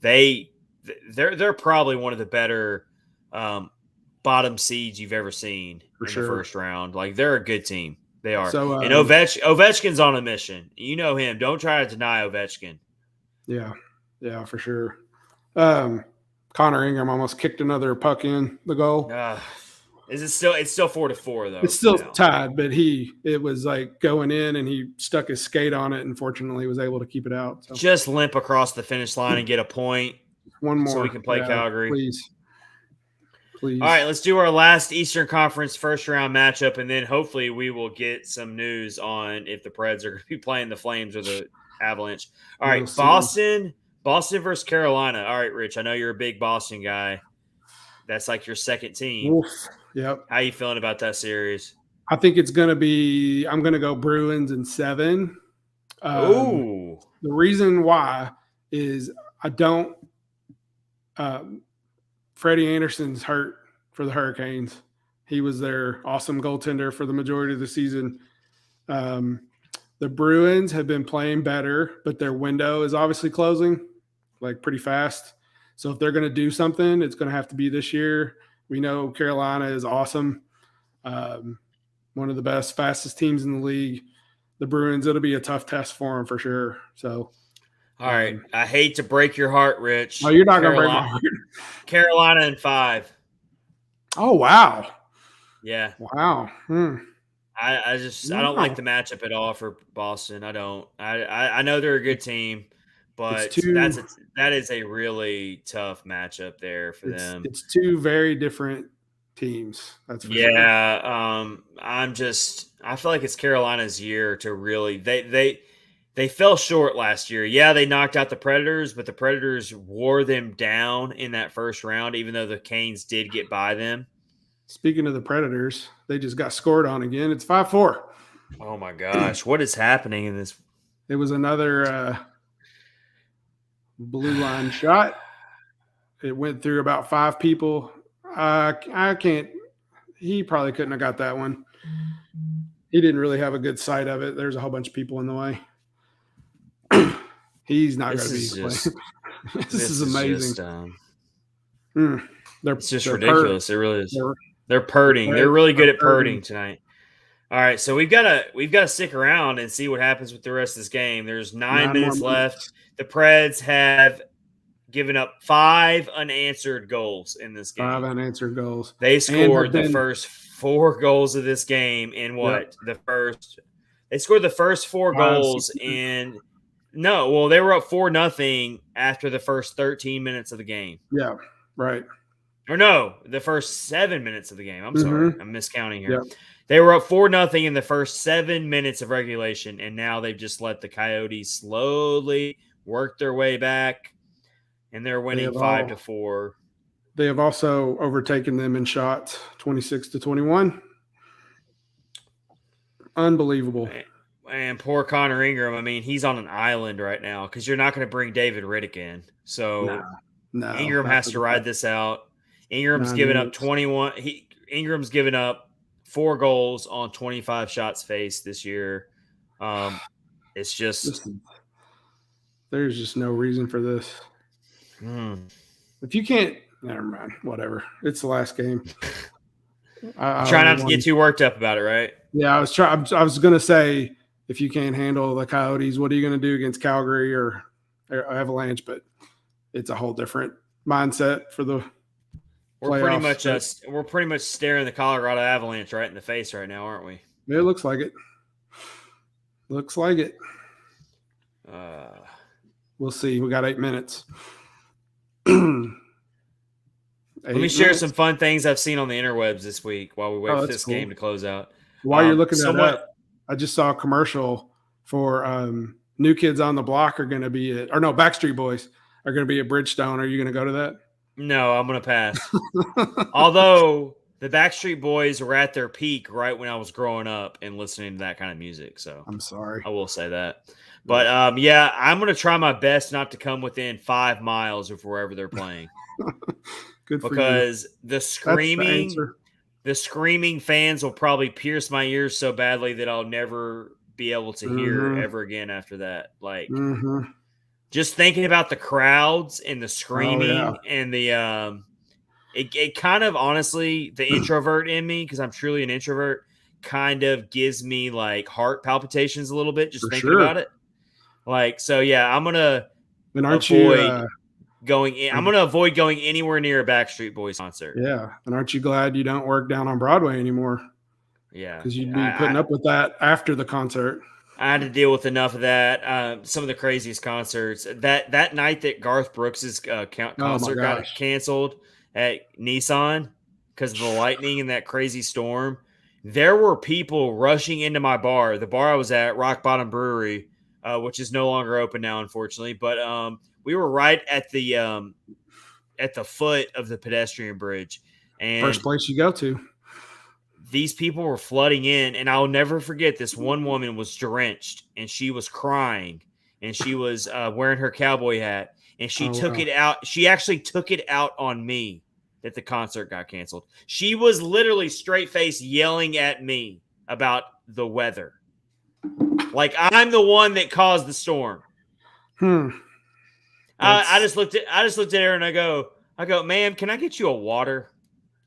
They're probably one of the better bottom seeds you've ever seen the first round. Like, they're a good team. They are. So, and Ovechkin's on a mission. You know him. Don't try to deny Ovechkin. Yeah, for sure. Connor Ingram almost kicked another puck in the goal. Is it still? It's still 4-4 though. It's still tied, but it was like going in, and he stuck his skate on it, and fortunately was able to keep it out. So. Just limp across the finish line and get a point. One more, so we can play Calgary, please. All right, let's do our last Eastern Conference first round matchup, and then hopefully we will get some news on if the Preds are going to be playing the Flames or the Avalanche. All right, Boston versus Carolina. All right, Rich, I know you're a big Boston guy. That's like your second team. Oof. Yep. How you feeling about that series? I think it's going to be – I'm going to go Bruins in 7. The reason why is I don't Freddie Anderson's hurt for the Hurricanes. He was their awesome goaltender for the majority of the season. The Bruins have been playing better, but their window is obviously closing like pretty fast. So if they're going to do something, it's going to have to be this year. We know Carolina is awesome. One of the best, fastest teams in the league. The Bruins, it'll be a tough test for them for sure. So, all right. I hate to break your heart, Rich. Oh, you're not going to break my heart. Carolina in 5. Oh, wow. Yeah. Wow. I don't like the matchup at all for Boston. I don't. I know they're a good team, but that is a really tough matchup there for them. It's two very different teams. That's for sure. I feel like it's Carolina's year to really they fell short last year. Yeah, they knocked out the Predators, but the Predators wore them down in that first round, even though the Canes did get by them. Speaking of the Predators, they just got scored on again. It's 5-4. Oh my gosh, what is happening in this? It was another blue line shot. It went through about 5 people. I can't. He probably couldn't have got that one. He didn't really have a good sight of it. There's a whole bunch of people in the way. He's not going to be playing. This is amazing. It's just ridiculous. It really is. They're purting. They're really good at purting tonight. All right, so we've got to stick around and see what happens with the rest of this game. There's 9 minutes left. The Preds have giving up 5 unanswered goals in this game. 5 unanswered goals. They scored the first 4 goals of this game in what? Yep. They scored the first 4 goals in no, well, they were up 4-0 after the first 13 minutes of the game. Yeah, right. Or no, the first 7 minutes of the game. I'm sorry. I'm miscounting here. Yep. They were up 4-0 in the first 7 minutes of regulation, and now they've just let the Coyotes slowly work their way back, and they're winning 5-4. They have also overtaken them in shots, 26-21. Unbelievable. And poor Connor Ingram, I mean, he's on an island right now because you're not going to bring David Riddick in. So no, Ingram has to ride this out. Ingram's given up 21. Ingram's given up 4 goals on 25 shots faced this year. It's just there's just no reason for this. If you can't, never mind. Whatever. It's the last game. Try not to get too worked up about it, right? Yeah, I was going to say, if you can't handle the Coyotes, what are you going to do against Calgary or Avalanche? But it's a whole different mindset for the playoffs. We're pretty much staring the Colorado Avalanche right in the face right now, aren't we? It looks like it. Looks like it. We'll see. We got 8 minutes. Let me share some fun things I've seen on the interwebs this week while we wait for this game to close out. While you're looking that up, I just saw a commercial for New Kids on the Block are going to be Backstreet Boys are going to be at Bridgestone. Are you going to go to that? No, I'm going to pass. Although the Backstreet Boys were at their peak right when I was growing up and listening to that kind of music. So I'm sorry. I will say that. But I'm going to try my best not to come within 5 miles of wherever they're playing. Good for because you. The screaming fans will probably pierce my ears so badly that I'll never be able to hear ever again after that. Like, just thinking about the crowds and the screaming and the it kind of, honestly, the introvert in me, because I'm truly an introvert, kind of gives me like heart palpitations a little bit just thinking about it. Like, so yeah, I'm gonna avoid going in. I'm gonna avoid going anywhere near a Backstreet Boys concert. Yeah, and aren't you glad you don't work down on Broadway anymore? Yeah, because you'd be putting up with that after the concert. I had to deal with enough of that. Some of the craziest concerts. That night that Garth Brooks's concert got canceled at Nissan because of the lightning and that crazy storm. There were people rushing into my bar, the bar I was at, Rock Bottom Brewery, which is no longer open now, unfortunately. But we were right at the foot of the pedestrian bridge, and first place you go to. These people were flooding in, and I'll never forget this one woman was drenched, and she was crying, and she was wearing her cowboy hat, and she took it out. She actually took it out on me that the concert got canceled. She was literally straight-faced yelling at me about the weather. Like I'm the one that caused the storm. I just looked at her and I go, ma'am, can I get you a water?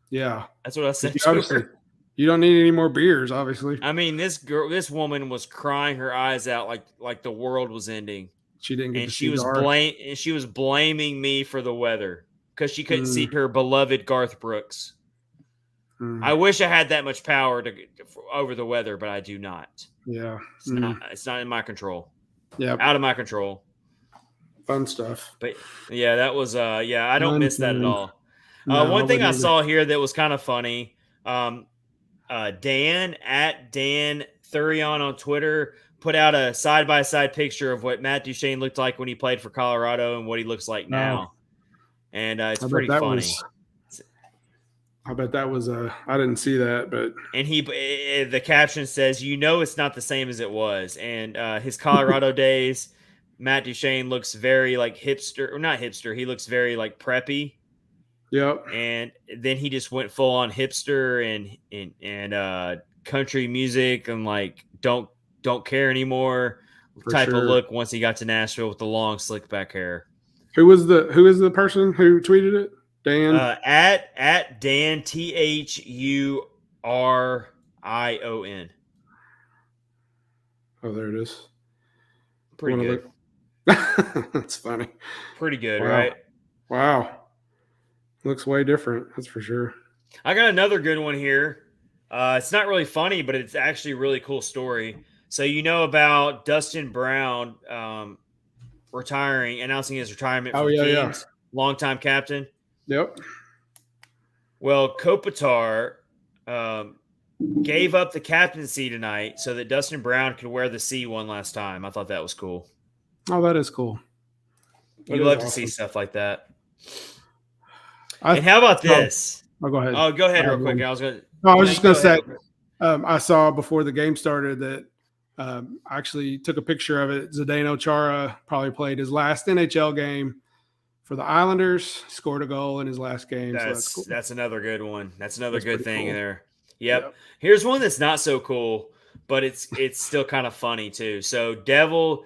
Yeah. That's what I said to her. You don't need any more beers, obviously. I mean, this woman was crying her eyes out like the world was ending. She didn't get and she was blaming me for the weather because she couldn't see her beloved Garth Brooks. I wish I had that much power over the weather, but I do not. Yeah. It's not in my control. Yeah. Out of my control. Fun stuff. But yeah, that was I don't miss that at all. One thing I saw here that was kind of funny, Dan Thurion on Twitter put out a side-by-side picture of what Matt Duchene looked like when he played for Colorado and what he looks like now. And it's pretty funny. I bet that was I didn't see that, but and the caption says, it's not the same as it was. And his Colorado days, Matt Duchene looks very like hipster, or not hipster. He looks very like preppy. Yep. And then he just went full on hipster and country music and like don't care anymore type of look once he got to Nashville with the long slick back hair. Who is the person who tweeted it? Dan at Dan Thurion. Oh, there it is. Pretty good. That's funny. Pretty good, right? Wow. Looks way different. That's for sure. I got another good one here. It's not really funny, but it's actually a really cool story. So you know about Dustin Brown announcing his retirement Oh, from the yeah, yeah. Kings, longtime captain. Yep. Well, Kopitar gave up the captaincy tonight so that Dustin Brown could wear the C one last time. I thought that was cool. Oh, that is cool. You love to see stuff like that. And how about this? Oh, go ahead. Oh, go ahead real quick. I was just going to say, I saw before the game started that I actually took a picture of it. Zdeno Chara probably played his last NHL game for the Islanders, scored a goal in his last game. That's cool. That's another good one. That's another good thing cool. there. Yep. Here's one that's not so cool, but it's still kind of funny too. So Devil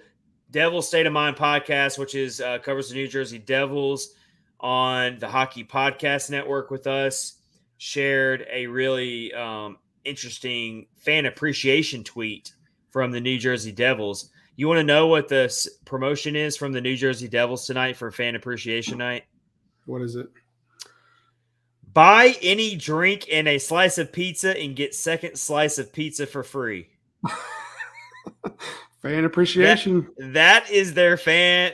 State of Mind podcast, which is covers the New Jersey Devils on the Hockey Podcast Network with us, shared a really interesting fan appreciation tweet from the New Jersey Devils. You want to know what the promotion is from the New Jersey Devils tonight for Fan Appreciation Night? What is it? Buy any drink and a slice of pizza and get second slice of pizza for free. Fan appreciation. That is their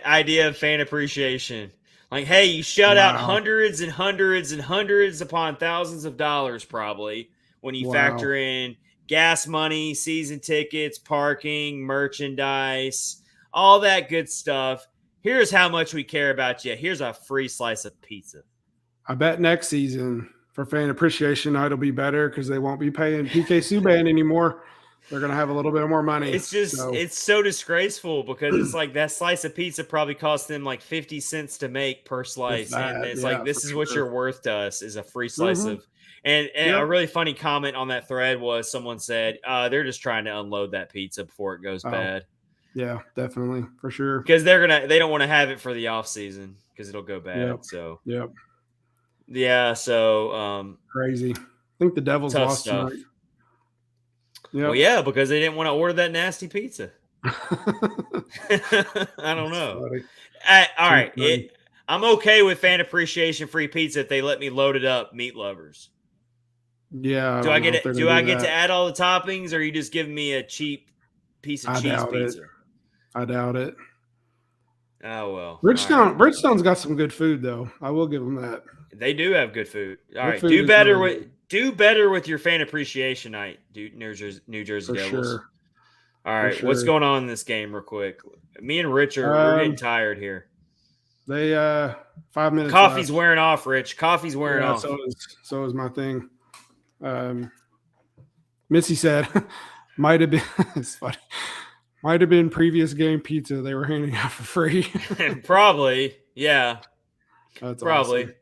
idea of fan appreciation. Like, hey, you shut out hundreds and hundreds and hundreds upon thousands of dollars probably when you factor in gas money, season tickets, parking, merchandise, all that good stuff. Here's how much we care about you. Here's a free slice of pizza. I bet next season for Fan Appreciation Night will be better because they won't be paying PK Subban anymore. They're going to have a little bit more money. It's just, it's so disgraceful because it's like that slice of pizza probably cost them like 50 cents to make per slice. And it's like, this is what you're worth to us is a free slice of. And a really funny comment on that thread was someone said, they're just trying to unload that pizza before it goes bad. Yeah, definitely. For sure. Because they don't want to have it for the off season because it'll go bad. So, yeah. So, crazy. I think the Devils lost stuff. tonight. Yep. Well, yeah, because they didn't want to order that nasty pizza. I don't know. All right. I'm okay with fan appreciation free pizza if they let me load it up, meat lovers. Yeah. Do I get to add all the toppings, or are you just giving me a cheap piece of cheese pizza? I doubt it. Oh, well. Bridgestone's got some good food, though. I will give them that. They do have good food. All right. Do better with your fan appreciation night, dude. New Jersey Devils. Sure. All right. What's going on in this game real quick? Me and Rich we're getting tired here. They 5 minutes. Coffee's wearing off, Rich. Coffee's wearing off. So is my thing. Missy said might have been it's funny. Might have been previous game pizza they were handing out for free. Probably. Yeah. That's probably. Awesome.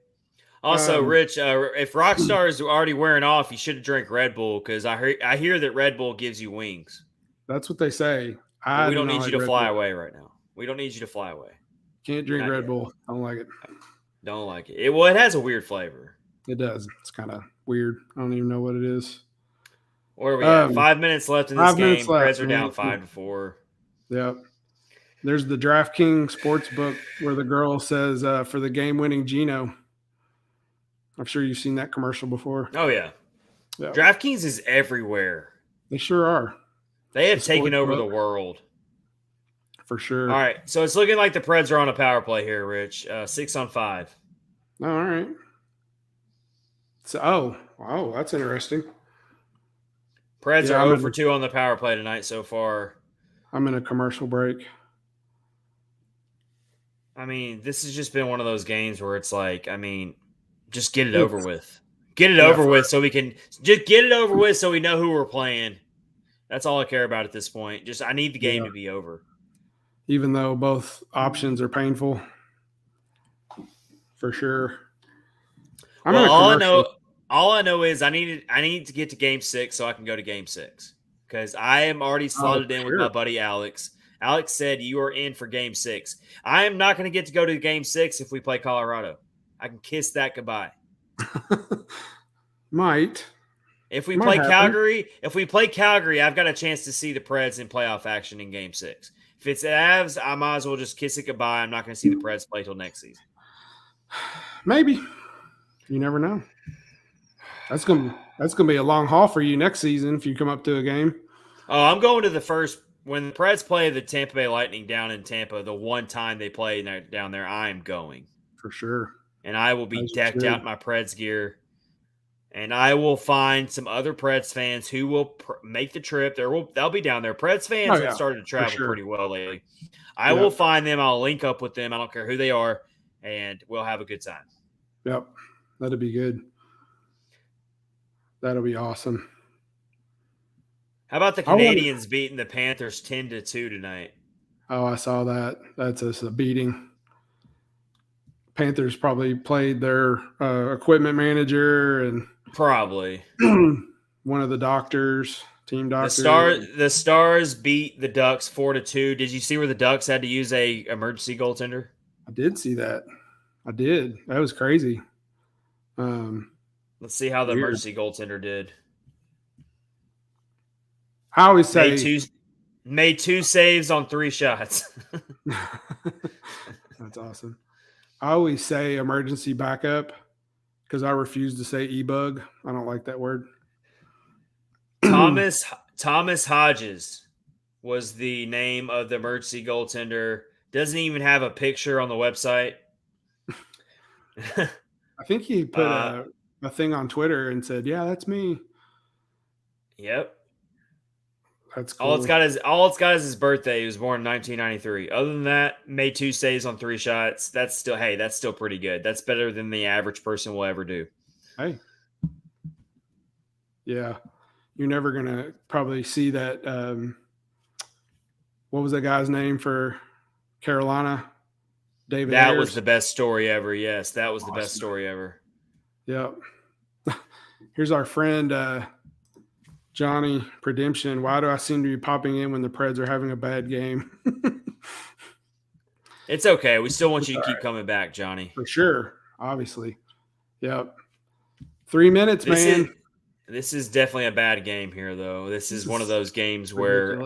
Also, Rich, if Rockstar is already wearing off, you should have drank Red Bull because I hear that Red Bull gives you wings. That's what they say. We don't need you to fly away right now. We don't need you to fly away. Can't drink Red Bull. I don't like it. Don't like it. It has a weird flavor. It does. It's kind of weird. I don't even know what it is. Where are we at? 5 minutes left in this game. Preds are down 5-4. Yep. There's the DraftKings Sportsbook where the girl says for the game-winning Geno. I'm sure you've seen that commercial before. Oh, yeah. DraftKings is everywhere. They sure are. They have taken over the world. For sure. All right. So it's looking like the Preds are on a power play here, Rich. 6-on-5. All right. So, that's interesting. Preds are 0-for-2 on the power play tonight so far. I'm in a commercial break. I mean, this has just been one of those games where it's like, just get it over with. Get it over with so we can just get it over with so we know who we're playing. That's all I care about at this point. I need the game to be over. Even though both options are painful. For sure. All I know is I need to get to game 6 so I can go to game 6. Because I am already slotted in with my buddy Alex. Alex said you are in for game 6. I am not going to get to go to game 6 if we play Colorado. I can kiss that goodbye. Might. If we play Calgary, I've got a chance to see the Preds in playoff action in game 6. If it's Avs, I might as well just kiss it goodbye. I'm not going to see the Preds play till next season. Maybe. You never know. That's gonna be a long haul for you next season if you come up to a game. Oh, I'm going to the first when the Preds play the Tampa Bay Lightning down in Tampa. The one time they play down there, I'm going For sure. and I will be As you decked out should. in my Preds gear. And I will find some other Preds fans who will make the trip. They'll be down there. Preds fans Oh have yeah, started to for travel sure. pretty well lately. I will Yep. find them. I'll link up with them. I don't care who they are, and we'll have a good time. Yep. That'll be good. That'll be awesome. How about the Canadians beating the Panthers 10-2 tonight? Oh, I saw that. That's just a beating. Panthers probably played their equipment manager and probably one of the doctors, team doctors. The Stars beat the Ducks 4-2. Did you see where the Ducks had to use a emergency goaltender? I did see that. I did. That was crazy. Let's see how the emergency goaltender did. I always say made 2 saves on 3 shots. That's awesome. I always say emergency backup because I refuse to say e-bug. I don't like that word. Thomas Hodges was the name of the emergency goaltender. Doesn't even have a picture on the website. I think he put a thing on Twitter and said, "Yeah, that's me." Yep. That's cool. All it's got is his birthday. He was born in 1993. Other than that, made 2 saves on 3 shots. That's still pretty good. That's better than the average person will ever do. Hey. Yeah. You're never going to probably see that. What was that guy's name for Carolina? David That Ayers. Was the best story ever. Yes, that was awesome. The best story ever. Yep. Here's our friend Johnny Redemption. Why do I seem to be popping in when the Preds are having a bad game? It's okay. We still want you to keep coming back, Johnny. For sure. Obviously. Yep. 3 minutes, man. This is definitely a bad game here, though. This is one of those games where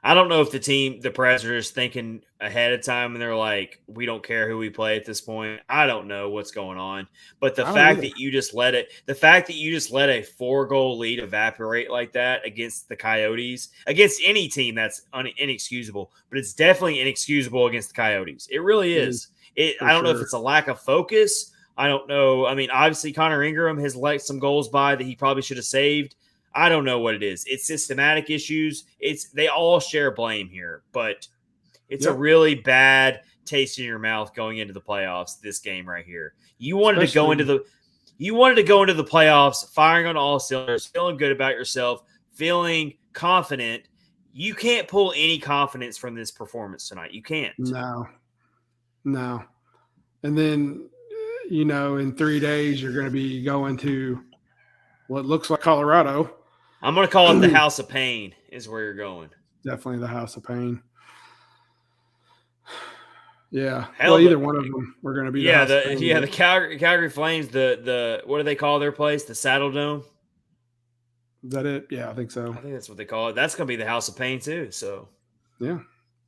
I don't know if the Preds are just thinking ahead of time and they're like, we don't care who we play at this point. I don't know what's going on. But the fact that you just let a 4-goal lead evaporate like that against the Coyotes, against any team, that's inexcusable. But it's definitely inexcusable against the Coyotes. It really is. I don't know if it's a lack of focus. I don't know. I mean, obviously, Connor Ingram has let some goals by that he probably should have saved. I don't know what it is. It's systematic issues. They all share blame here, but it's a really bad taste in your mouth going into the playoffs. This game right here, you wanted to go into the playoffs firing on all cylinders, feeling good about yourself, feeling confident. You can't pull any confidence from this performance tonight. You can't. No. And then, in 3 days, you're going to be going to what looks like Colorado. I'm going to call it the House of Pain is where you're going. Definitely the House of Pain. Yeah. Either one of them we're going to be. The Calgary Flames, the what do they call their place? The Saddle Dome? Is that it? Yeah, I think so. I think that's what they call it. That's going to be the House of Pain too, so. Yeah.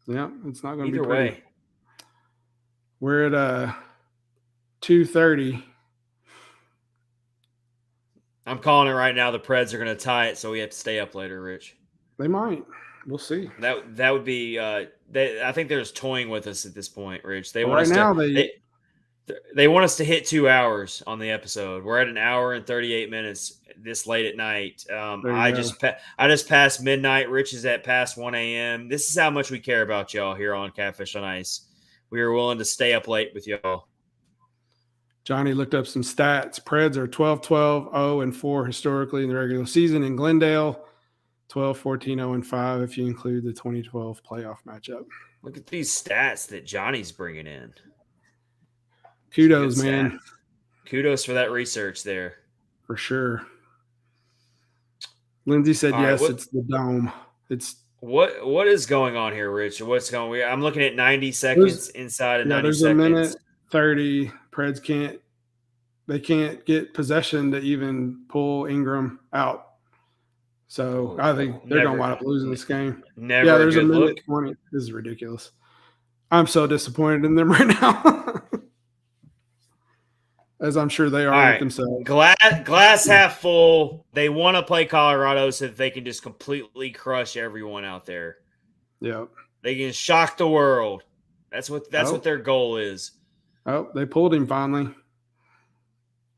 It's not going to be either pretty. way. We're at 2:30. I'm calling it right now. The Preds are going to tie it, so we have to stay up later, Rich. They might. We'll see. That would be. I think they're just toying with us at this point, Rich. They want they want us to hit 2 hours on the episode. We're at 1 hour and 38 minutes this late at night. I just passed midnight. Rich is at past 1 a.m. This is how much we care about y'all here on Catfish on Ice. We are willing to stay up late with y'all. Johnny looked up some stats. Preds are 12-12, 0-4 historically in the regular season. In Glendale, 12-14, 0-5 if you include the 2012 playoff matchup. Look at these stats that Johnny's bringing in. Kudos, man. Kudos for that research there. For sure. Lindsay said yes, it's the dome. It's what is going on here, Rich? What's going on? I'm looking at 90 seconds inside of 90 there's seconds. There's a minute 30. Preds can't get possession to even pull Ingram out. So I think they're going to wind up losing this game. There's a minute 20. This is ridiculous. I'm so disappointed in them right now. as I'm sure they are All with right. themselves. Glass half full. They want to play Colorado so that they can just completely crush everyone out there. Yeah. They can shock the world. That's what their goal is. Oh, they pulled him finally.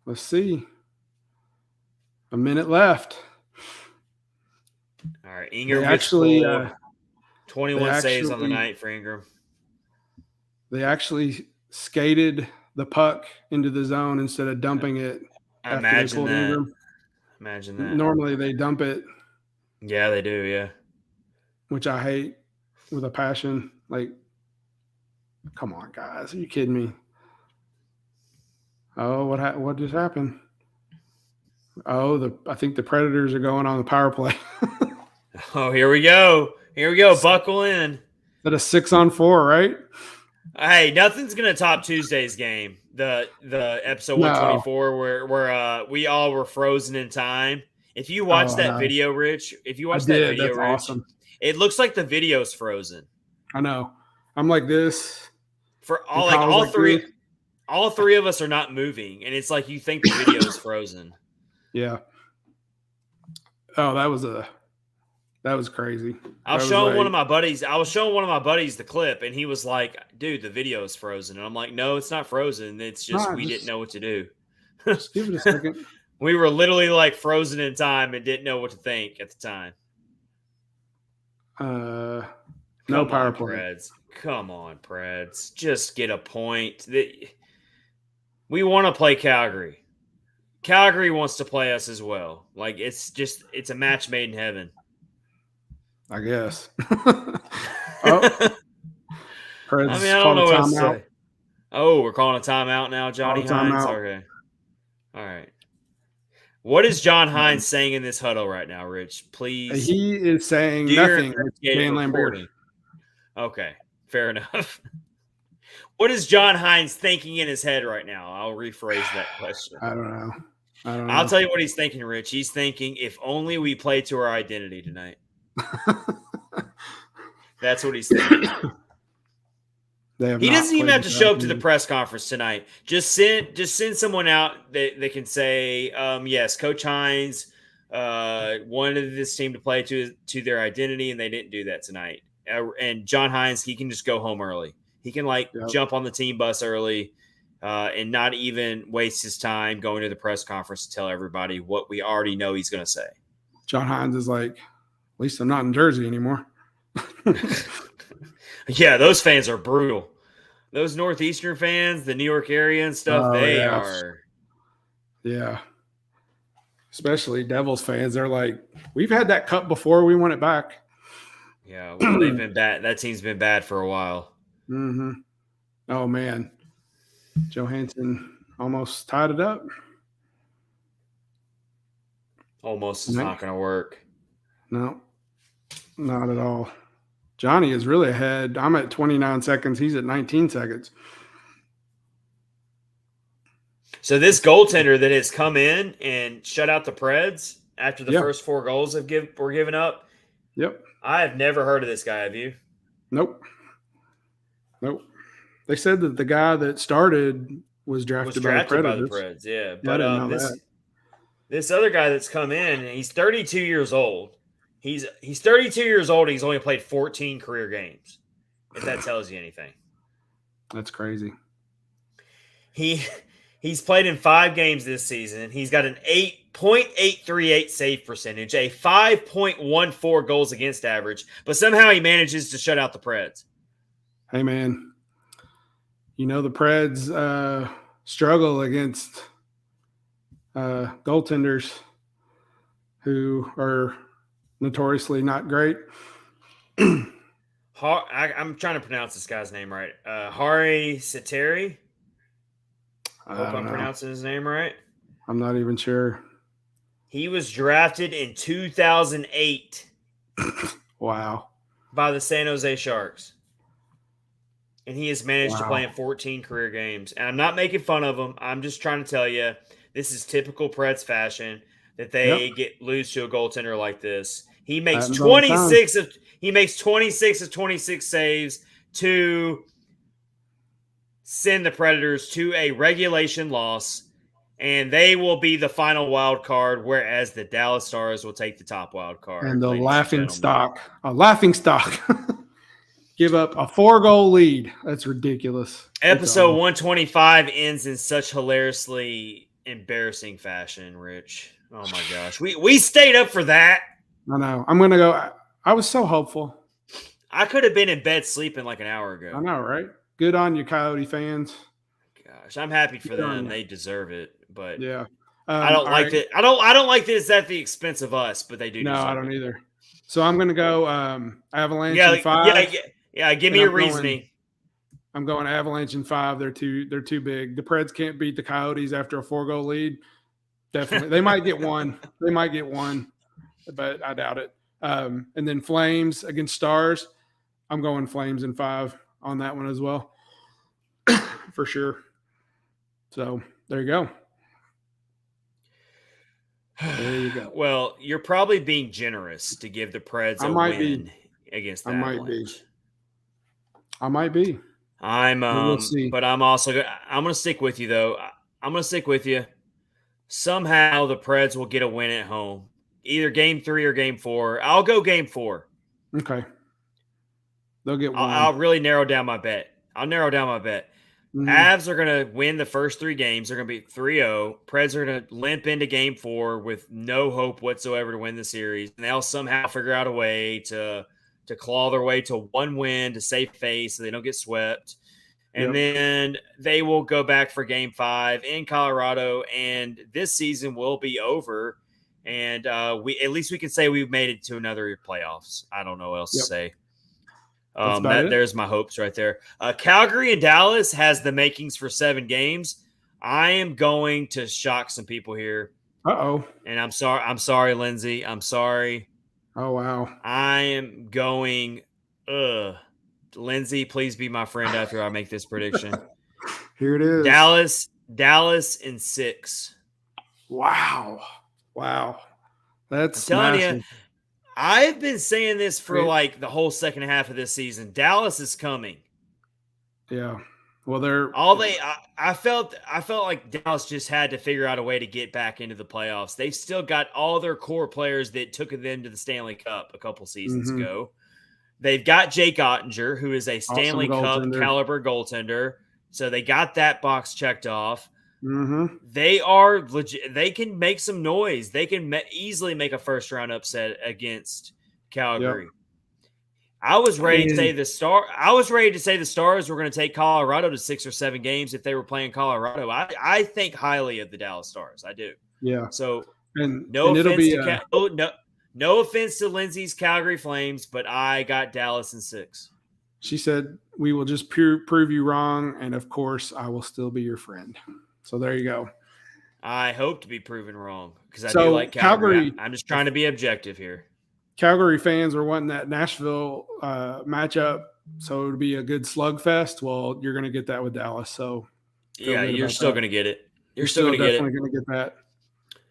Let's see. A minute left. All right. Ingram gets pulled. 21 saves on the night for Ingram. They actually skated the puck into the zone instead of dumping it. Imagine that. Imagine that. Normally they dump it. Yeah, they do. Yeah. Which I hate with a passion. Like, come on, guys. Are you kidding me? Oh, what just happened? Oh, I think the Predators are going on the power play. Oh, here we go. Here we go. Buckle in. That a 6-on-4, right? Hey, nothing's gonna top Tuesday's game. The episode 124 where we all were frozen in time. If you watch that video, Rich, awesome. It looks like the video's frozen. I know. I'm like this. For all three of us are not moving, and it's like you think the video's frozen. Yeah. Oh, that was crazy. I was showing one of my buddies the clip, and he was like, "Dude, the video is frozen." And I'm like, "No, it's not frozen. It's just we didn't know what to do." Just give it a second. We were literally like frozen in time and didn't know what to think at the time. No power play. Preds. Come on, Preds. Just get a point. We want to play Calgary. Calgary wants to play us as well. Like it's a match made in heaven. I guess. Preds I don't know what to say. Oh, we're calling a timeout now, Johnny Hines? Okay. All right. What is John Hines saying in this huddle right now, Rich? Please. He is saying nothing. Dan Lambert. Okay. Fair enough. What is John Hines thinking in his head right now? I'll rephrase that question. I don't know. I'll tell you what he's thinking, Rich. He's thinking, if only we play to our identity tonight. That's what he's thinking. He doesn't even have to show up to the press conference tonight. Just send someone out that can say, yes, Coach Hines wanted this team to play to their identity, and they didn't do that tonight. And John Hines, he can just go home early. He can jump on the team bus early and not even waste his time going to the press conference to tell everybody what we already know he's going to say. John Hines is like, at least I'm not in Jersey anymore. Yeah, those fans are brutal. Those Northeastern fans, the New York area and stuff, they are. Yeah. Especially Devils fans. They're like, we've had that cup before. We want it back. Yeah, well, they've been bad. That team's been bad for a while. Mm-hmm. Oh, man. Johansson almost tied it up. Almost is not going to work. No, not at all. Johnny is really ahead. I'm at 29 seconds. He's at 19 seconds. So this goaltender that has come in and shut out the Preds after the first 4 goals were given up. Yep. I have never heard of this guy. Have you? Nope. They said that the guy that started was drafted by the Preds. Yeah, but this other guy that's come in, and he's 32 years old. He's 32 years old. He's only played 14 career games. If that tells you anything, that's crazy. He's played in 5 games this season. He's got an 8.838 save percentage, a 5.14 goals against average, but somehow he manages to shut out the Preds. Hey man, you know the Preds struggle against goaltenders who are notoriously not great. I'm trying to pronounce this guy's name right. Hari Sateri. I hope I'm pronouncing his name right. I'm not even sure. He was drafted in 2008. Wow. By the San Jose Sharks. And he has managed to play in 14 career games. And I'm not making fun of him. I'm just trying to tell you, this is typical Preds fashion that they lose to a goaltender like this. He makes 26 of 26 saves to send the Predators to a regulation loss And they will be the final wild card, whereas the Dallas Stars will take the top wild card. And the laughing gentlemen. stock, give up a 4-goal lead. That's ridiculous. Episode 125 ends in such hilariously embarrassing fashion, Rich. Oh my gosh. We stayed up for that. I know. I'm going to go. I was so hopeful. I could have been in bed sleeping like an hour ago. I know, right? Good on you, Coyote fans. Gosh, I'm happy for them. They deserve it. But yeah. I don't like that. I don't like this at the expense of us, but they do. No, I don't either. So I'm going to go Avalanche in 5. Yeah. Give me a reasoning. I'm going Avalanche in 5. They're too big. The Preds can't beat the Coyotes after a 4-goal lead. Definitely, they might get one. But I doubt it. And then Flames against Stars. I'm going Flames in 5 on that one as well, for sure. So there you go. There you go. Well, you're probably being generous to give the Preds a win against the Avalanche. I might be. We'll see. But I'm going to stick with you though. I'm going to stick with you. Somehow the Preds will get a win at home, either game 3 or game 4. I'll go game 4. Okay. They'll get one. I'll really narrow down my bet. Mm-hmm. Avs are going to win the first 3 games. They're going to be 3-0. Preds are going to limp into game 4 with no hope whatsoever to win the series. And they'll somehow figure out a way to claw their way to 1 win to save face so they don't get swept. And then they will go back for game 5 in Colorado. And this season will be over. And at least we can say we've made it to another playoffs. I don't know what else to say. There's my hopes right there. Calgary and Dallas has the makings for 7 games. I am going to shock some people here. Uh-oh. And I'm sorry, Lindsay. I'm sorry. Oh, wow. I am going, Lindsay, please be my friend after I make this prediction. Here it is. Dallas in 6. Wow. That's I'm telling you. I've been saying this for like the whole second half of this season. Dallas is coming. Yeah. Well, I felt like Dallas just had to figure out a way to get back into the playoffs. They've still got all their core players that took them to the Stanley Cup a couple seasons ago. They've got Jake Ottinger, who is a Stanley Cup caliber goaltender. So they got that box checked off. Mm-hmm. They are legit. They can make some noise. They can easily make a first round upset against Calgary. Yep. I was ready to say the Stars were going to take Colorado to 6 or 7 games if they were playing Colorado. I think highly of the Dallas Stars. I do. Yeah. So no offense to Lindsay's Calgary Flames, but I got Dallas in 6. She said, "We will just prove you wrong, and of course, I will still be your friend." So there you go. I hope to be proven wrong because I do like Calgary. I'm just trying to be objective here. Calgary fans are wanting that Nashville matchup, so it would be a good slugfest. Well, you're going to get that with Dallas. So you're still going to get it. You're still going to get it. Definitely going to get that.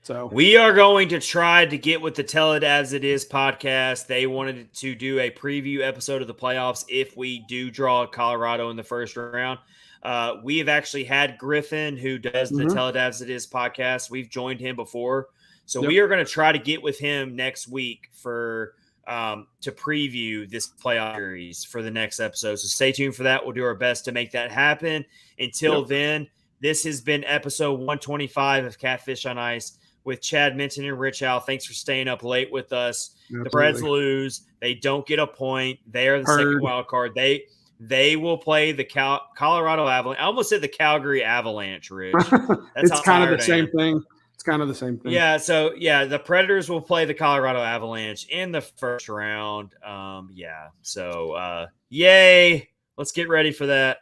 So we are going to try to get with the Tell It As It Is podcast. They wanted to do a preview episode of the playoffs if we do draw Colorado in the first round. We have actually had Griffin, who does the Tell It As It Is podcast. We've joined him before. So we are going to try to get with him next week for to preview this playoff series for the next episode. So stay tuned for that. We'll do our best to make that happen. Until then, this has been episode 125 of Catfish on Ice with Chad Minton and Rich Al. Thanks for staying up late with us. Absolutely. The Preds lose. They don't get a point. They are the second wild card. They will play the Colorado Avalanche. I almost said the Calgary Avalanche, Rich. It's kind of the same thing. It's kind of the same thing. Yeah, so, the Predators will play the Colorado Avalanche in the first round. Yay. Let's get ready for that.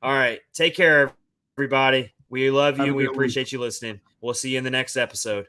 All right, take care, everybody. We love you. We appreciate you listening. We'll see you in the next episode.